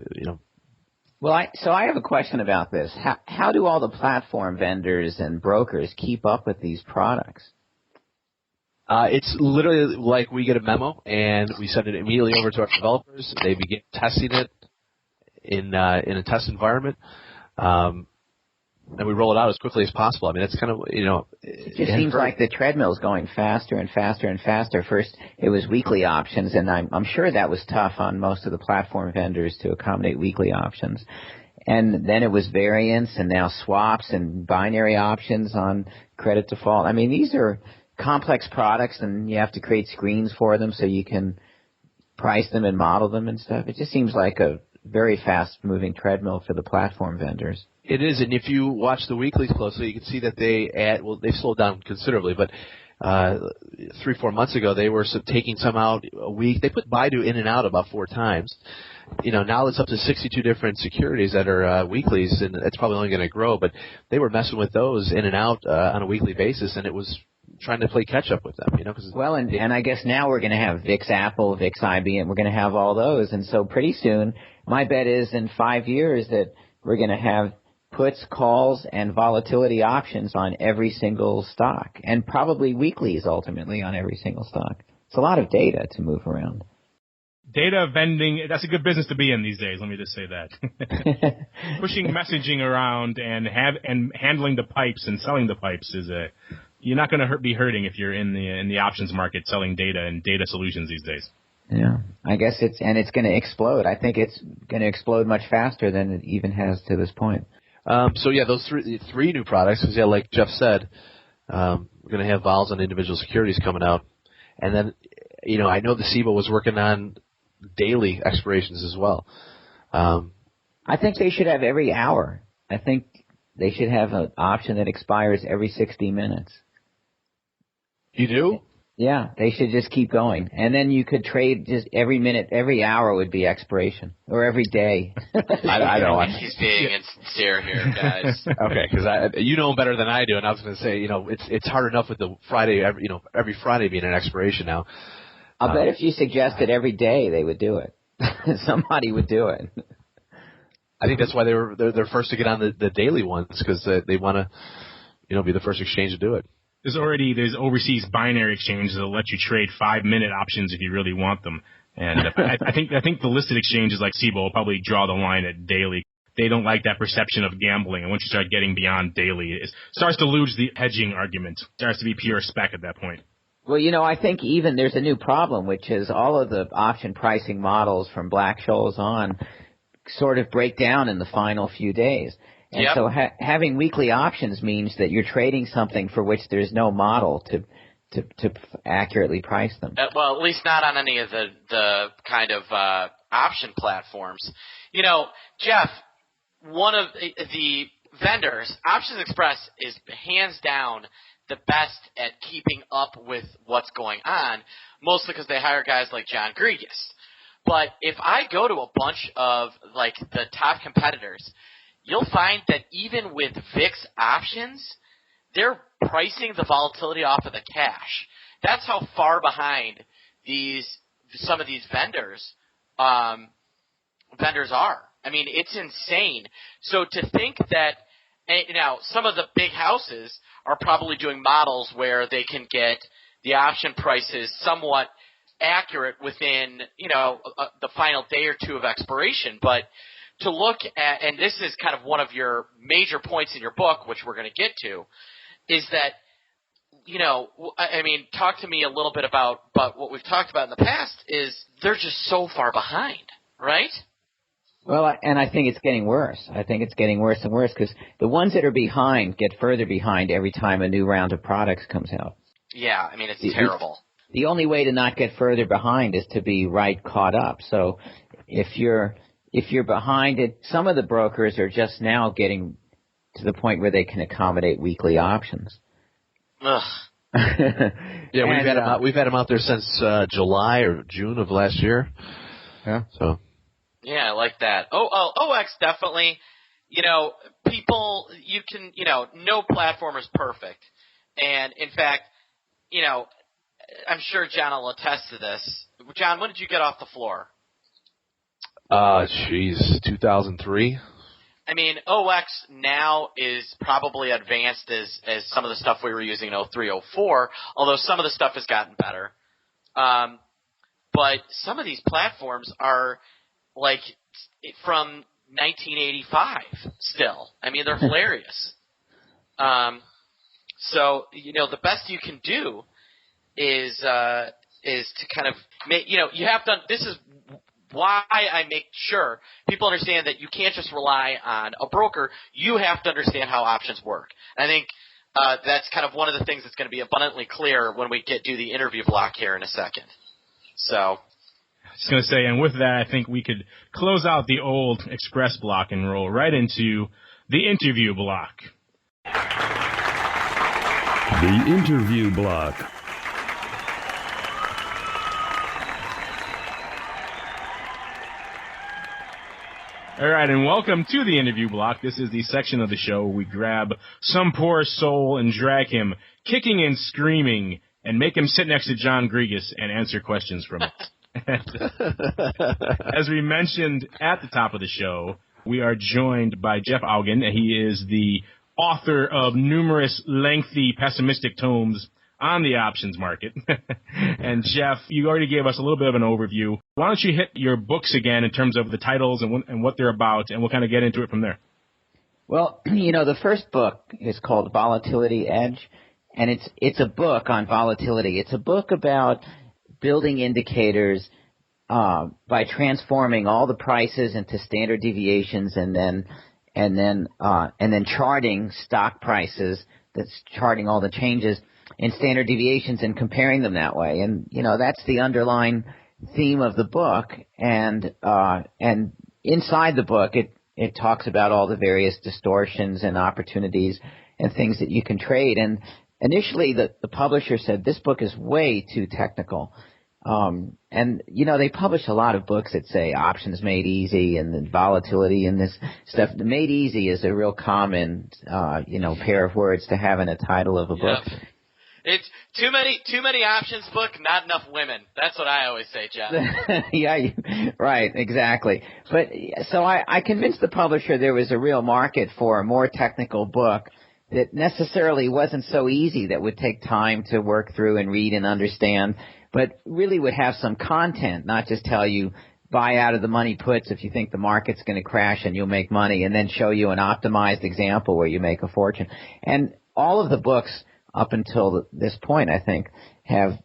Well, I have a question about this. How do all the platform vendors and brokers keep up with these products? It's literally like we get a memo and we send it immediately over to our developers. They begin testing it in a test environment, and we roll it out as quickly as possible. I mean, it's kind of It just seems like the treadmill's going faster and faster and faster. First, it was weekly options, and I'm sure that was tough on most of the platform vendors to accommodate weekly options. And then it was variance, and now swaps and binary options on credit default. I mean, these are complex products, and you have to create screens for them so you can price them and model them and stuff. It just seems like a very fast-moving treadmill for the platform vendors. It is, and if you watch the weeklies closely, you can see that they've slowed down considerably, but 3-4 months ago, they were taking some out a week. They put Baidu in and out about 4 times. Now it's up to 62 different securities that are weeklies, and it's probably only going to grow, but they were messing with those in and out on a weekly basis, and it was trying to play catch up with them, Well, and I guess now we're going to have VIX Apple, VIX IBM. We're going to have all those, and so pretty soon, my bet is in 5 years that we're going to have puts, calls, and volatility options on every single stock, and probably weeklies ultimately on every single stock. It's a lot of data to move around. Data vending, that's a good business to be in these days, let me just say that. Pushing messaging around and handling the pipes and selling the pipes you're not going to be hurting if you're in the options market selling data and data solutions these days. Yeah, I guess it's going to explode. I think it's going to explode much faster than it even has to this point. Those three new products, because like Jeff said, we're going to have vols on individual securities coming out. And then, I know the SIBO was working on daily expirations as well. I think they should have every hour. I think they should have an option that expires every 60 minutes. You do? Yeah, they should just keep going. And then you could trade just every minute, every hour would be expiration, or every day. I don't know. He's being insincere here, guys. Okay, because you know better than I do, and I was going to say, it's hard enough with the Friday, every Friday being an expiration now. I'll bet if you suggested every day, they would do it. Somebody would do it. I think that's why they're first to get on the daily ones, because they want to, be the first exchange to do it. There's overseas binary exchanges that let you trade 5-minute options if you really want them. And I think the listed exchanges like Cboe will probably draw the line at daily. They don't like that perception of gambling. And once you start getting beyond daily, it starts to lose the hedging argument. It starts to be pure spec at that point. Well, I think even there's a new problem, which is all of the option pricing models from Black-Scholes on sort of break down in the final few days. And so having weekly options means that you're trading something for which there's no model to accurately price them. Well, at least not on any of the kind of option platforms. Jeff, one of the vendors, Options Express, is hands down the best at keeping up with what's going on, mostly because they hire guys like John Griegas. But if I go to a bunch of like the top competitors, you'll find that even with VIX options, they're pricing the volatility off of the cash. That's how far behind some of these vendors are. I mean, it's insane. So to think that now some of the big houses are probably doing models where they can get the option prices somewhat accurate within, the final day or two of expiration. But to look at, and this is kind of one of your major points in your book, which we're going to get to, is that, talk to me a little bit about what we've talked about in the past is they're just so far behind, right? Well, and I think it's getting worse. I think it's getting worse and worse because the ones that are behind get further behind every time a new round of products comes out. Yeah, it's terrible. The only way to not get further behind is to be caught up. So if you're behind it, some of the brokers are just now getting to the point where they can accommodate weekly options. Ugh. Yeah, we've had them out there since July or June of last year. Yeah. So. Yeah, I like that. OX definitely. People, you can, no platform is perfect, and in fact, I'm sure John will attest to this. John, when did you get off the floor? 2003. OX now is probably advanced as some of the stuff we were using in 03, 04, although some of the stuff has gotten better. But some of these platforms are like from 1985 still. They're hilarious. So, the best you can do is to kind of make, you have to, this is why I make sure people understand that you can't just rely on a broker. You have to understand how options work. And I think that's kind of one of the things that's going to be abundantly clear when we do the interview block here in a second. So. I was going to say, and with that, I think we could close out the old Express block and roll right into the interview block. The interview block. All right, and welcome to the interview block. This is the section of the show where we grab some poor soul and drag him kicking and screaming and make him sit next to John Griegas and answer questions from it. As we mentioned at the top of the show, we are joined by Jeff Augen. He is the author of numerous lengthy pessimistic tomes on the options market. And Jeff, you already gave us a little bit of an overview. Why don't you hit your books again in terms of the titles and what they're about, and we'll kind of get into it from there. Well, the first book is called Volatility Edge, and it's a book on volatility. It's a book about building indicators by transforming all the prices into standard deviations and then charting stock prices. That's charting all the changes in standard deviations and comparing them that way. And that's the underlying theme of the book. And inside the book, it talks about all the various distortions and opportunities and things that you can trade. And initially, the publisher said this book is way too technical. They publish a lot of books that say options made easy and then volatility and this stuff. The made easy is a real common, pair of words to have in a title of a book. It's Too many options book, not enough women. That's what I always say, John. Yeah, right, exactly. But so I convinced the publisher there was a real market for a more technical book that necessarily wasn't so easy, that would take time to work through and read and understand, but really would have some content, not just tell you buy out of the money puts if you think the market's going to crash and you'll make money, and then show you an optimized example where you make a fortune. And all of the books up until this point, I think, have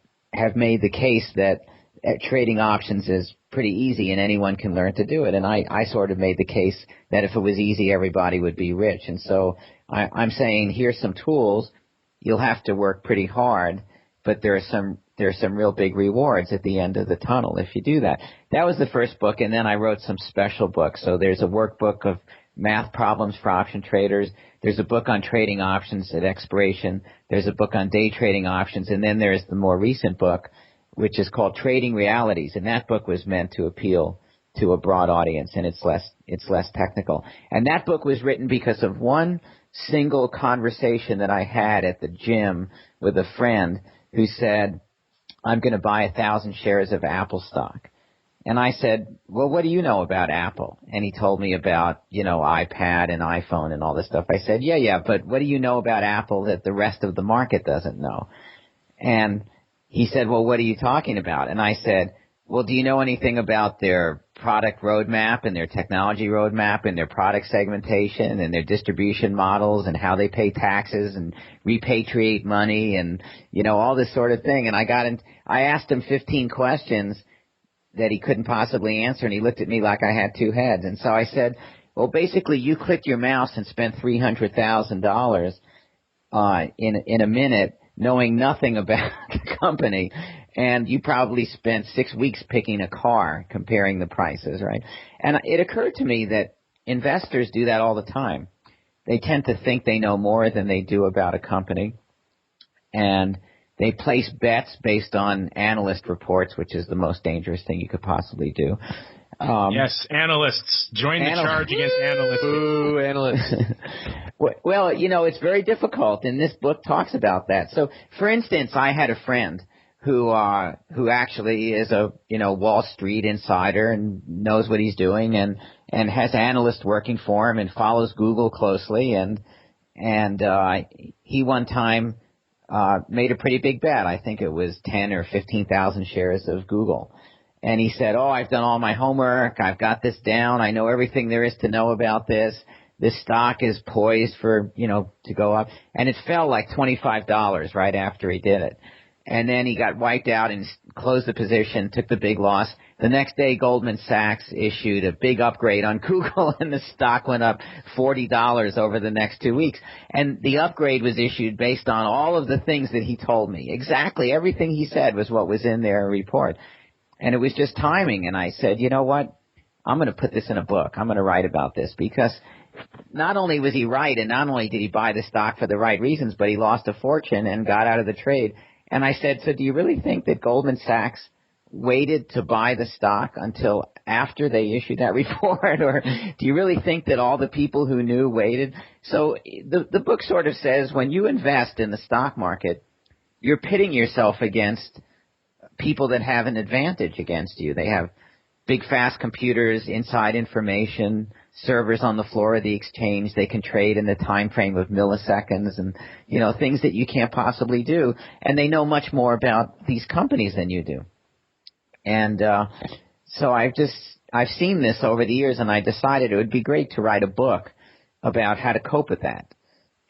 made the case that trading options is pretty easy and anyone can learn to do it. And I sort of made the case that if it was easy, everybody would be rich. And so I'm saying here's some tools. You'll have to work pretty hard, but there are some real big rewards at the end of the tunnel if you do that. That was the first book, and then I wrote some special books. So there's a workbook of math problems for option traders. There's a book on trading options at expiration. There's a book on day trading options. And then there's the more recent book, which is called Trading Realities. And that book was meant to appeal to a broad audience, and it's less technical. And that book was written because of one single conversation that I had at the gym with a friend who said, I'm going to buy 1,000 shares of Apple stock. And I said, well, what do you know about Apple? And he told me about, iPad and iPhone and all this stuff. I said, yeah, but what do you know about Apple that the rest of the market doesn't know? And he said, well, what are you talking about? And I said, well, do you know anything about their product roadmap and their technology roadmap and their product segmentation and their distribution models and how they pay taxes and repatriate money and, all this sort of thing? And I asked him 15 questions that he couldn't possibly answer, and he looked at me like I had two heads. And so I said, well, basically you clicked your mouse and spent $300,000 in a minute knowing nothing about the company, and you probably spent 6 weeks picking a car comparing the prices, right? And it occurred to me that investors do that all the time. They tend to think they know more than they do about a company, and they place bets based on analyst reports, which is the most dangerous thing you could possibly do. Yes, analysts. Join the charge against analysts. Ooh, analysts. Well, it's very difficult, and this book talks about that. So, for instance, I had a friend who actually is a, Wall Street insider and knows what he's doing and has analysts working for him and follows Google closely. And he one time made a pretty big bet. I think it was 10 or 15,000 shares of Google. And he said, I've done all my homework. I've got this down. I know everything there is to know about this. This stock is poised for, to go up. And it fell like $25 right after he did it. And then he got wiped out and closed the position, took the big loss. The next day, Goldman Sachs issued a big upgrade on Google, and the stock went up $40 over the next 2 weeks. And the upgrade was issued based on all of the things that he told me. Exactly everything he said was what was in their report. And it was just timing. And I said, you know what? I'm going to put this in a book. I'm going to write about this, because not only was he right, and not only did he buy the stock for the right reasons, but he lost a fortune and got out of the trade. And I said, so do you really think that Goldman Sachs waited to buy the stock until after they issued that report? Or do you really think that all the people who knew waited? So the book sort of says when you invest in the stock market, you're pitting yourself against people that have an advantage against you. They have big, fast computers, inside information, servers on the floor of the exchange. They can trade in the time frame of milliseconds and, things that you can't possibly do. And they know much more about these companies than you do. And so I've seen this over the years, and I decided it would be great to write a book about how to cope with that.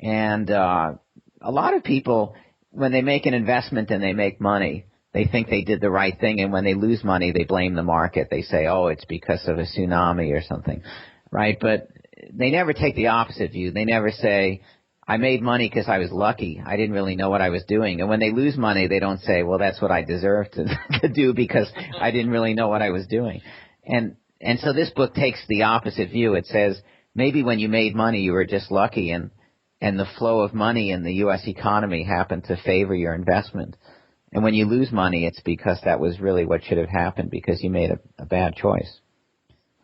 And a lot of people, when they make an investment and they make money, they think they did the right thing, and when they lose money, they blame the market. They say, it's because of a tsunami or something, right? But they never take the opposite view. They never say, I made money because I was lucky. I didn't really know what I was doing. And when they lose money, they don't say, well, that's what I deserve to do because I didn't really know what I was doing. And so this book takes the opposite view. It says, maybe when you made money, you were just lucky, and the flow of money in the U.S. economy happened to favor your investment. And when you lose money, it's because that was really what should have happened, because you made a bad choice.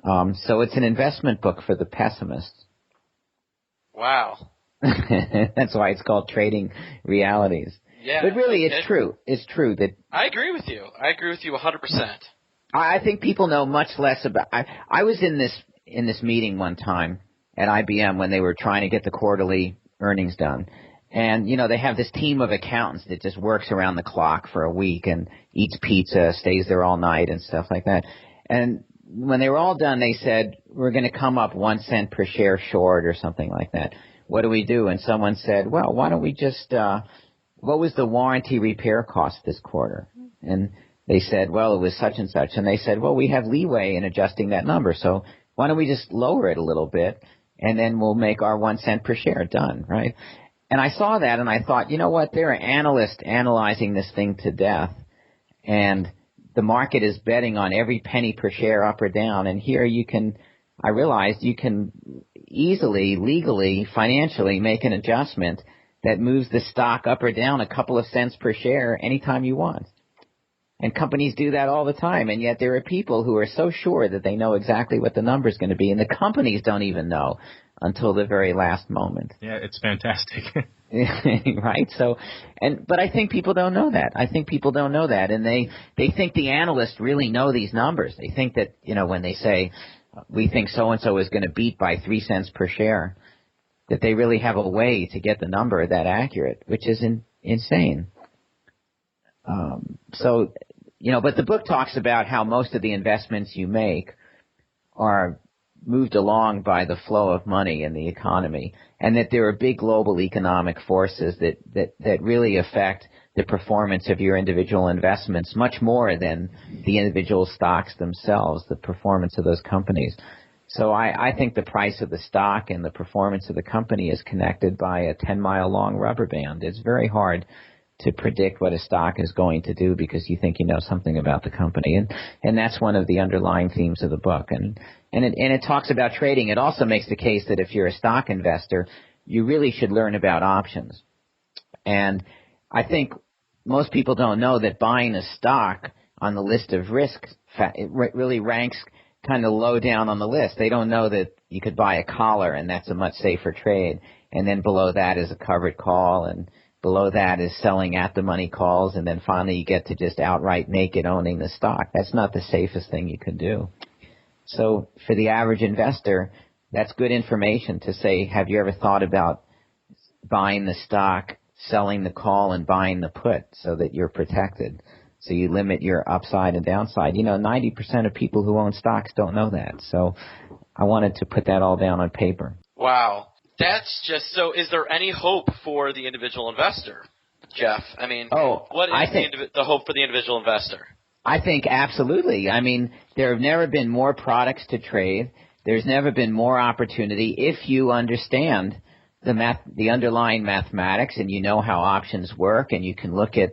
So it's an investment book for the pessimists. Wow. That's why it's called Trading Realities. Yeah. But really, it's true. It's true that I agree with you. I agree with you 100%. I think people know much less about. I was in this meeting one time at IBM when they were trying to get the quarterly earnings done. And, they have this team of accountants that just works around the clock for a week and eats pizza, stays there all night and stuff like that. And when they were all done, they said, we're going to come up 1 cent per share short or something like that. What do we do? And someone said, well, why don't we just, what was the warranty repair cost this quarter? And they said, well, it was such and such. And they said, well, we have leeway in adjusting that number. So why don't we just lower it a little bit and then we'll make our 1 cent per share done, right? And I saw that and I thought, you know what? There are analysts analyzing this thing to death, and the market is betting on every penny per share up or down. And here I realized you can easily, legally, financially make an adjustment that moves the stock up or down a couple of cents per share anytime you want. And companies do that all the time, and yet there are people who are so sure that they know exactly what the number is going to be, and the companies don't even know until the very last moment. Yeah, it's fantastic. Right? But I think people don't know that. And they think the analysts really know these numbers. They think that, when they say, we think so-and-so is going to beat by 3 cents per share, that they really have a way to get the number that accurate, which is insane. But the book talks about how most of the investments you make are moved along by the flow of money in the economy, and that there are big global economic forces that really affect the performance of your individual investments much more than the individual stocks themselves, the performance of those companies. So I think the price of the stock and the performance of the company is connected by a 10-mile-long rubber band. It's very hard to predict what a stock is going to do because you think you know something about the company. And that's one of the underlying themes of the book. And it talks about trading. It also makes the case that if you're a stock investor, you really should learn about options. And I think most people don't know that buying a stock on the list of risks, it really ranks kind of low down on the list. They don't know that you could buy a collar, and that's a much safer trade. And then below that is a covered call, and below that is selling at the money calls, and then finally you get to just outright naked owning the stock. That's not the safest thing you can do. So for the average investor, that's good information to say, have you ever thought about buying the stock, selling the call, and buying the put so that you're protected? So you limit your upside and downside. 90% of people who own stocks don't know that. So I wanted to put that all down on paper. Wow. That's just so. Is there any hope for the individual investor, Jeff? I mean, what is the hope for the individual investor? I think absolutely. I mean, there have never been more products to trade. There's never been more opportunity if you understand the underlying mathematics and you know how options work, and you can look at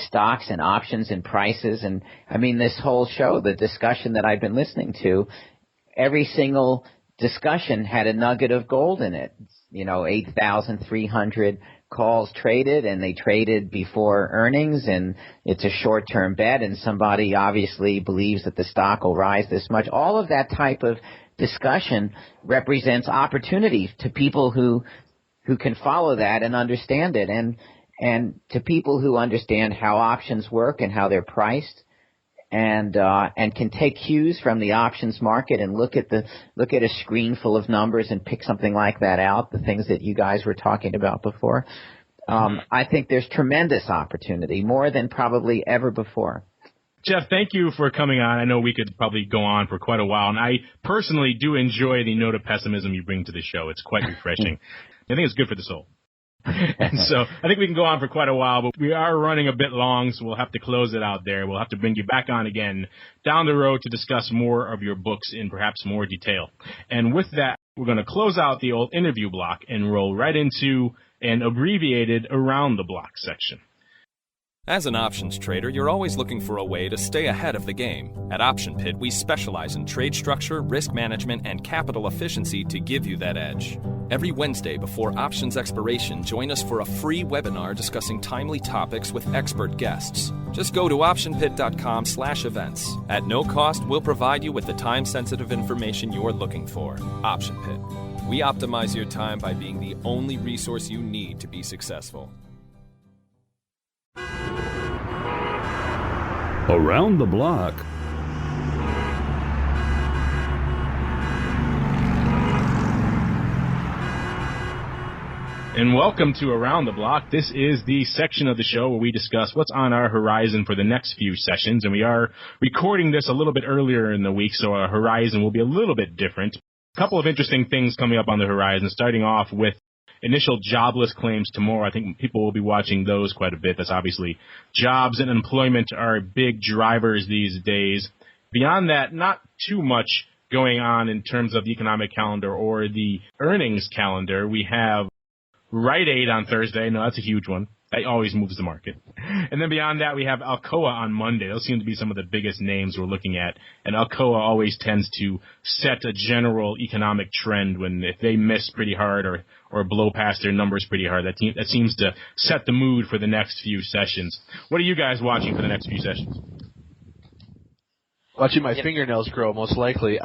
stocks and options and prices. And I mean, this whole show, the discussion that I've been listening to, every single discussion had a nugget of gold in it. 8,300 calls traded, and they traded before earnings, and it's a short-term bet, and somebody obviously believes that the stock will rise this much. All of that type of discussion represents opportunity to people who can follow that and understand it, and to people who understand how options work and how they're priced, and can take cues from the options market and look at a screen full of numbers and pick something like that out, the things that you guys were talking about before. I think there's tremendous opportunity, more than probably ever before. Jeff, thank you for coming on. I know we could probably go on for quite a while, and I personally do enjoy the note of pessimism you bring to the show. It's quite refreshing. I think it's good for the soul. And so I think we can go on for quite a while, but we are running a bit long, so we'll have to close it out there. We'll have to bring you back on again down the road to discuss more of your books in perhaps more detail. And with that, we're going to close out the old interview block and roll right into an abbreviated around the block section. As an options trader, you're always looking for a way to stay ahead of the game. At Option Pit, we specialize in trade structure, risk management, and capital efficiency to give you that edge. Every Wednesday before options expiration, join us for a free webinar discussing timely topics with expert guests. Just go to optionpit.com/events. At no cost, we'll provide you with the time-sensitive information you're looking for. Option Pit. We optimize your time by being the only resource you need to be successful. Around the Block. And welcome to Around the Block. This is the section of the show where we discuss what's on our horizon for the next few sessions. And we are recording this a little bit earlier in the week, so our horizon will be a little bit different. A couple of interesting things coming up on the horizon, starting off with initial jobless claims tomorrow. I think people will be watching those quite a bit. That's obviously jobs and employment are big drivers these days. Beyond that, not too much going on in terms of the economic calendar or the earnings calendar. We have Rite Aid on Thursday. No, that's a huge one. That always moves the market. And then beyond that, we have Alcoa on Monday. Those seem to be some of the biggest names we're looking at. And Alcoa always tends to set a general economic trend when if they miss pretty hard or blow past their numbers pretty hard, that seems to set the mood for the next few sessions. What are you guys watching for the next few sessions? Watching my fingernails grow, most likely.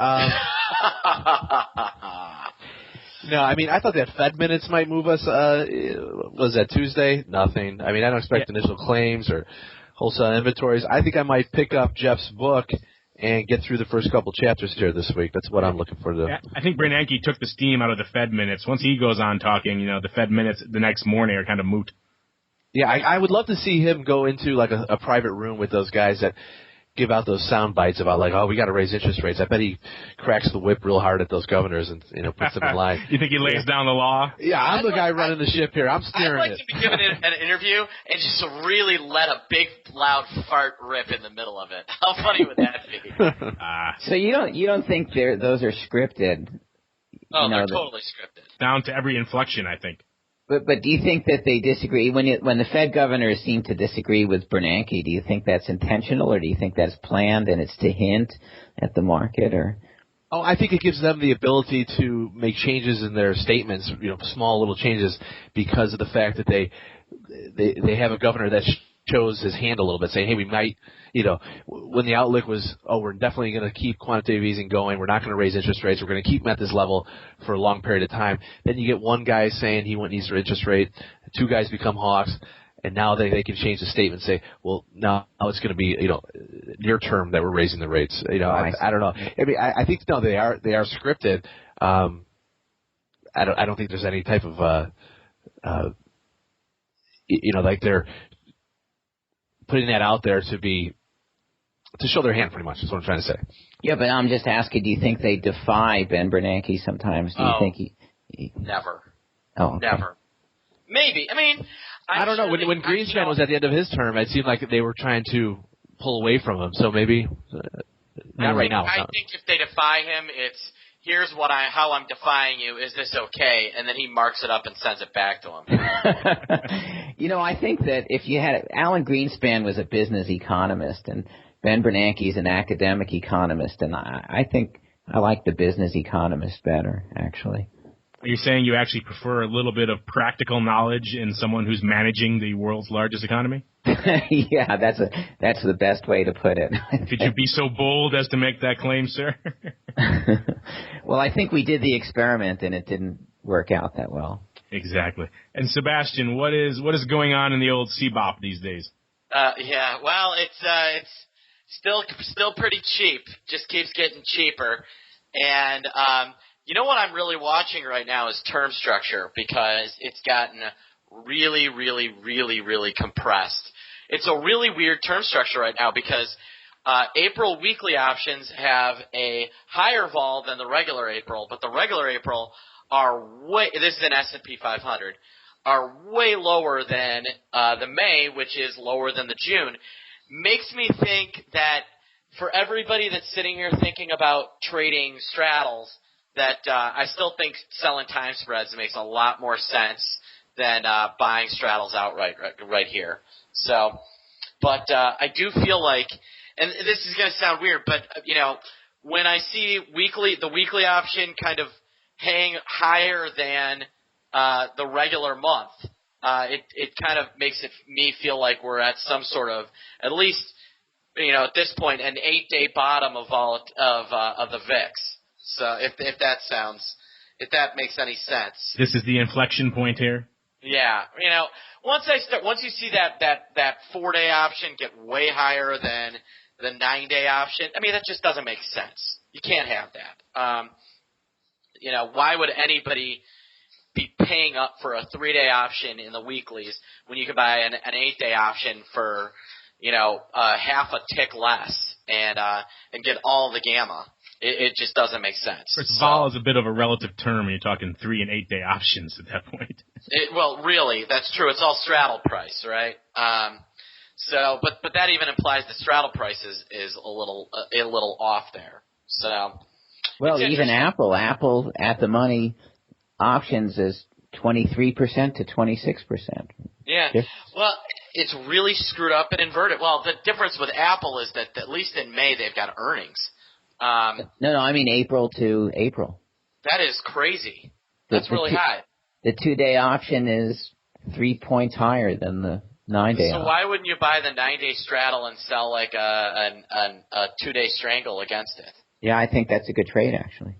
No, I mean, I thought that Fed minutes might move us. Was that Tuesday? Nothing. I mean, I don't expect initial claims or wholesale inventories. I think I might pick up Jeff's book and get through the first couple chapters here this week. That's what I'm looking for. I think Bernanke took the steam out of the Fed minutes. Once he goes on talking, the Fed minutes the next morning are kind of moot. Yeah, I would love to see him go into like a private room with those guys that give out those sound bites about like, oh, we got to raise interest rates. I bet he cracks the whip real hard at those governors and puts them in line. You think he lays down the law? Yeah, I'm the guy running the ship here. I'm steering it. I'd like to be given an interview and just really let a big loud fart rip in the middle of it. How funny would that be? So you don't think those are scripted? Oh, they're totally scripted. Down to every inflection, I think. But do you think that they disagree when the Fed governors seem to disagree with Bernanke? Do you think that's intentional, or do you think that's planned and it's to hint at the market? Or I think it gives them the ability to make changes in their statements, small little changes, because of the fact that they have a governor that shows his hand a little bit, saying, hey, we might, when the outlook was, we're definitely going to keep quantitative easing going, we're not going to raise interest rates, we're going to keep them at this level for a long period of time. Then you get one guy saying he wants an interest rate, two guys become hawks, and now they can change the statement and say, well, now it's going to be, near term that we're raising the rates. I don't know. I mean, I think, no, they are scripted. I don't think there's any type of, like they're putting that out there to show their hand, pretty much, is what I'm trying to say. Yeah, but I'm just asking, do you think they defy Ben Bernanke sometimes? Do you think he Never. Oh, okay. Never. Maybe. I mean, I don't know. When Greenspan was at the end of his term, it seemed like they were trying to pull away from him. So maybe not right now. I think if they defy him, it's here's how I'm defying you. Is this okay? And then he marks it up and sends it back to him. I think that if you had Alan Greenspan was a business economist and Ben Bernanke is an academic economist, and I think I like the business economist better, actually. Are you saying you actually prefer a little bit of practical knowledge in someone who's managing the world's largest economy? Yeah, that's the best way to put it. Could you be so bold as to make that claim, sir? Well, I think we did the experiment and it didn't work out that well. Exactly. And Sebastian, what is going on in the old CBOP these days? Yeah, well, it's still pretty cheap. Just keeps getting cheaper. And what I'm really watching right now is term structure, because it's gotten really, really, really, really compressed. It's a really weird term structure right now because April weekly options have a higher vol than the regular April, but the regular April are this is an S&P 500, are way lower than the May, which is lower than the June. Makes me think that for everybody that's sitting here thinking about trading straddles, that I still think selling time spreads makes a lot more sense than buying straddles outright right here. So, but I do feel like, and this is going to sound weird, but when I see the weekly option kind of hang higher than the regular month, it kind of makes me feel like we're at some sort of, at least at this point, an 8-day bottom of the VIX. So if that makes any sense. This is the inflection point here? Yeah, once you see that 4-day option get way higher than the 9-day option, I mean, that just doesn't make sense. You can't have that. Why would anybody be paying up for a 3-day option in the weeklies when you could buy an 8-day option for, half a tick less and get all the gamma? It just doesn't make sense. Vol is a bit of a relative term when you're talking 3 and 8-day options at that point. Well, really, that's true. It's all straddle price, right? But that even implies the straddle price is a little off there. So, well, even Apple at the money options is 23% to 26%. Yeah. Well, it's really screwed up and inverted. Well, the difference with Apple is that at least in May they've got earnings. No, I mean April to April. That is crazy. That's really high. The 2-day option is 3 points higher than the 9-day. So why wouldn't you buy the 9-day straddle and sell like a 2-day strangle against it? Yeah, I think that's a good trade, actually.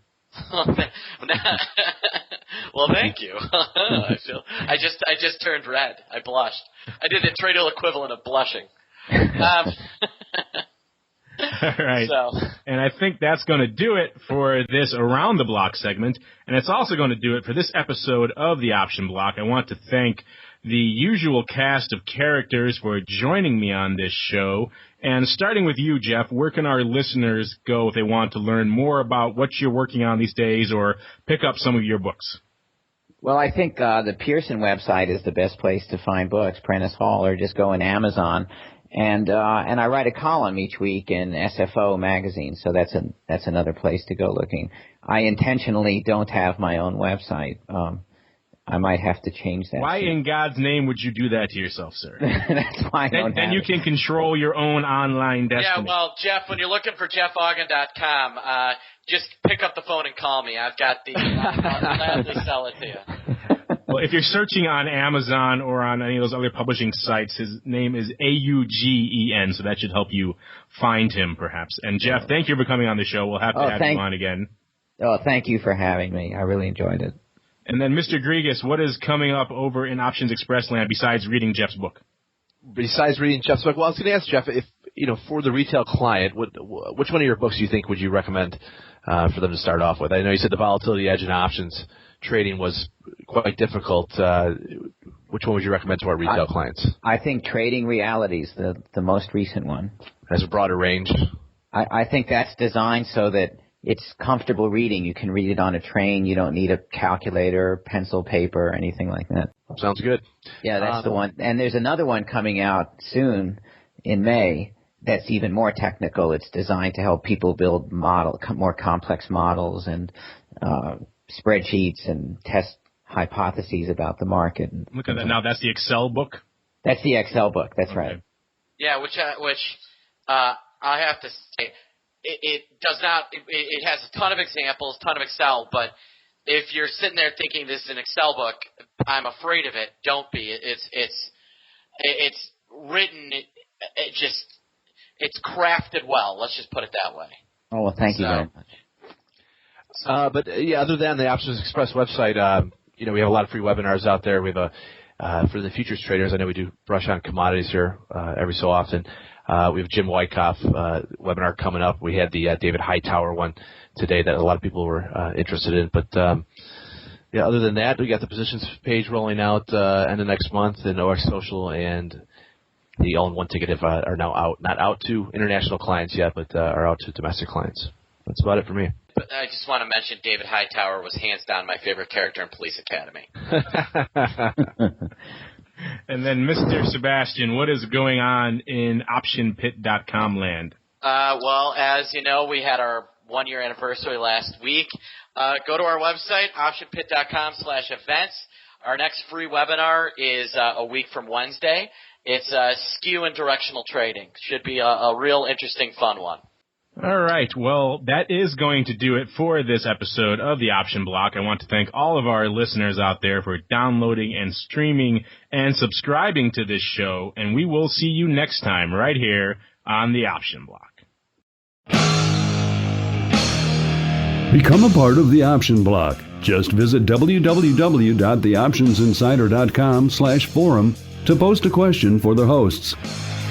Well, thank you. I just turned red. I blushed. I did the trade-deal equivalent of blushing. All right. And I think that's going to do it for this Around the Block segment. And it's also going to do it for this episode of the Option Block. I want to thank the usual cast of characters for joining me on this show. And starting with you, Jeff, where can our listeners go if they want to learn more about what you're working on these days or pick up some of your books? Well, I think the Pearson website is the best place to find books, Prentice Hall, or just go in Amazon. And I write a column each week in SFO magazine, so that's another place to go looking. I intentionally don't have my own website. I might have to change that. Why in God's name would you do that to yourself, sir? That's why I don't have it. Then you can control your own online destiny. Yeah, well, Jeff, when you're looking for JeffAugen.com, just pick up the phone and call me. I've got I'll gladly sell it to you. Well, if you're searching on Amazon or on any of those other publishing sites, his name is Augen, so that should help you find him, perhaps. And, Jeff, thank you for coming on the show. We'll have to have you on again. Oh, thank you for having me. I really enjoyed it. And then, Mr. Grigas, what is coming up over in Options Express land besides reading Jeff's book? Besides reading Jeff's book, well, I was going to ask Jeff, if for the retail client, which one of your books do you think would you recommend for them to start off with? I know you said the Volatility Edge and options trading was quite difficult. Which one would you recommend to our retail clients? I think Trading Realities, the most recent one. Has a broader range. I think that's designed so that it's comfortable reading. You can read it on a train. You don't need a calculator, pencil, paper, or anything like that. Sounds good. Yeah, that's the one. And there's another one coming out soon in May that's even more technical. It's designed to help people build more complex models and spreadsheets and test hypotheses about the market. Look at that. Now that's the Excel book? That's the Excel book. That's right. Yeah, which I have to say, it does not. It has a ton of examples, ton of Excel, but if you're sitting there thinking this is an Excel book, I'm afraid of it. Don't be. It's written. It's crafted well. Let's just put it that way. Oh, well, thank you very much. But yeah, other than the Options Express website, we have a lot of free webinars out there. We have for the futures traders. I know we do brush on commodities here every so often. We have Jim Wyckoff webinar coming up. We had the David Hightower one today that a lot of people were interested in. But yeah, other than that, we got the positions page rolling out end of next month, and OX Social and the all-in-one ticket are now out. Not out to international clients yet, but are out to domestic clients. That's about it for me. But I just want to mention David Hightower was hands down my favorite character in Police Academy. And then, Mr. Sebastian, what is going on in OptionPit.com land? Well, as you know, we had our 1-year anniversary last week. Go to our website, OptionPit.com/events. Our next free webinar is a week from Wednesday. It's skew and directional trading. Should be a real interesting, fun one. All right. Well, that is going to do it for this episode of the Option Block. I want to thank all of our listeners out there for downloading and streaming and subscribing to this show. And we will see you next time right here on the Option Block. Become a part of the Option Block. Just visit www.theoptionsinsider.com/forum to post a question for the hosts.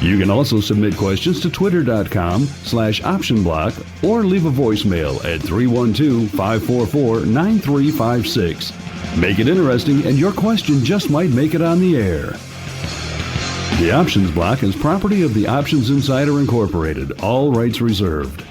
You can also submit questions to twitter.com/optionblock or leave a voicemail at 312-544-9356. Make it interesting and your question just might make it on the air. The Options Block is property of the Options Insider Incorporated. All rights reserved.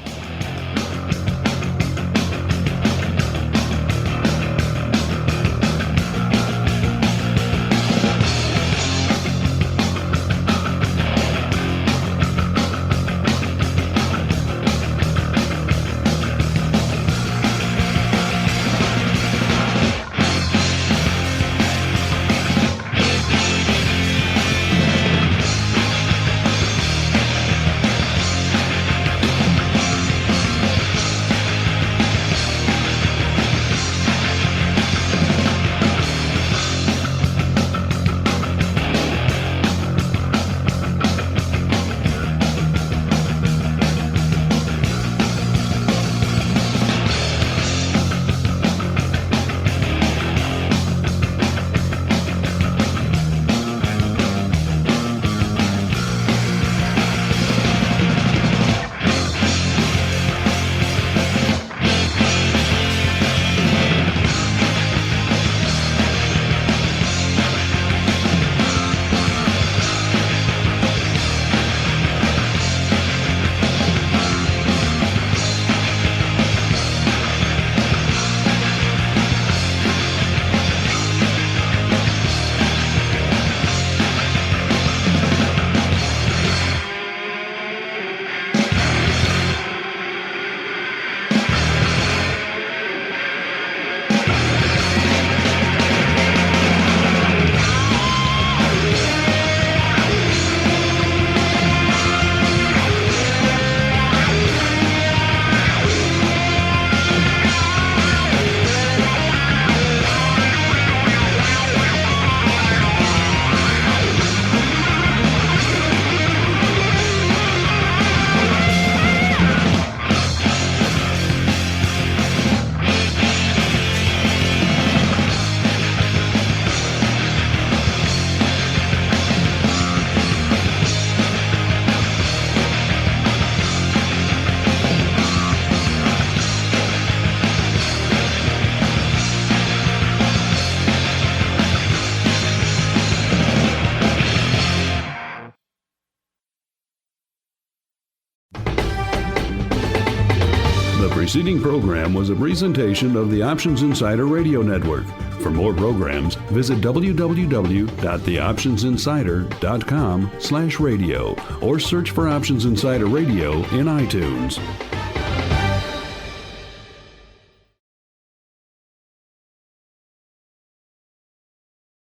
The preceding program was a presentation of the Options Insider Radio Network. For more programs, visit www.theoptionsinsider.com/radio or search for Options Insider Radio in iTunes.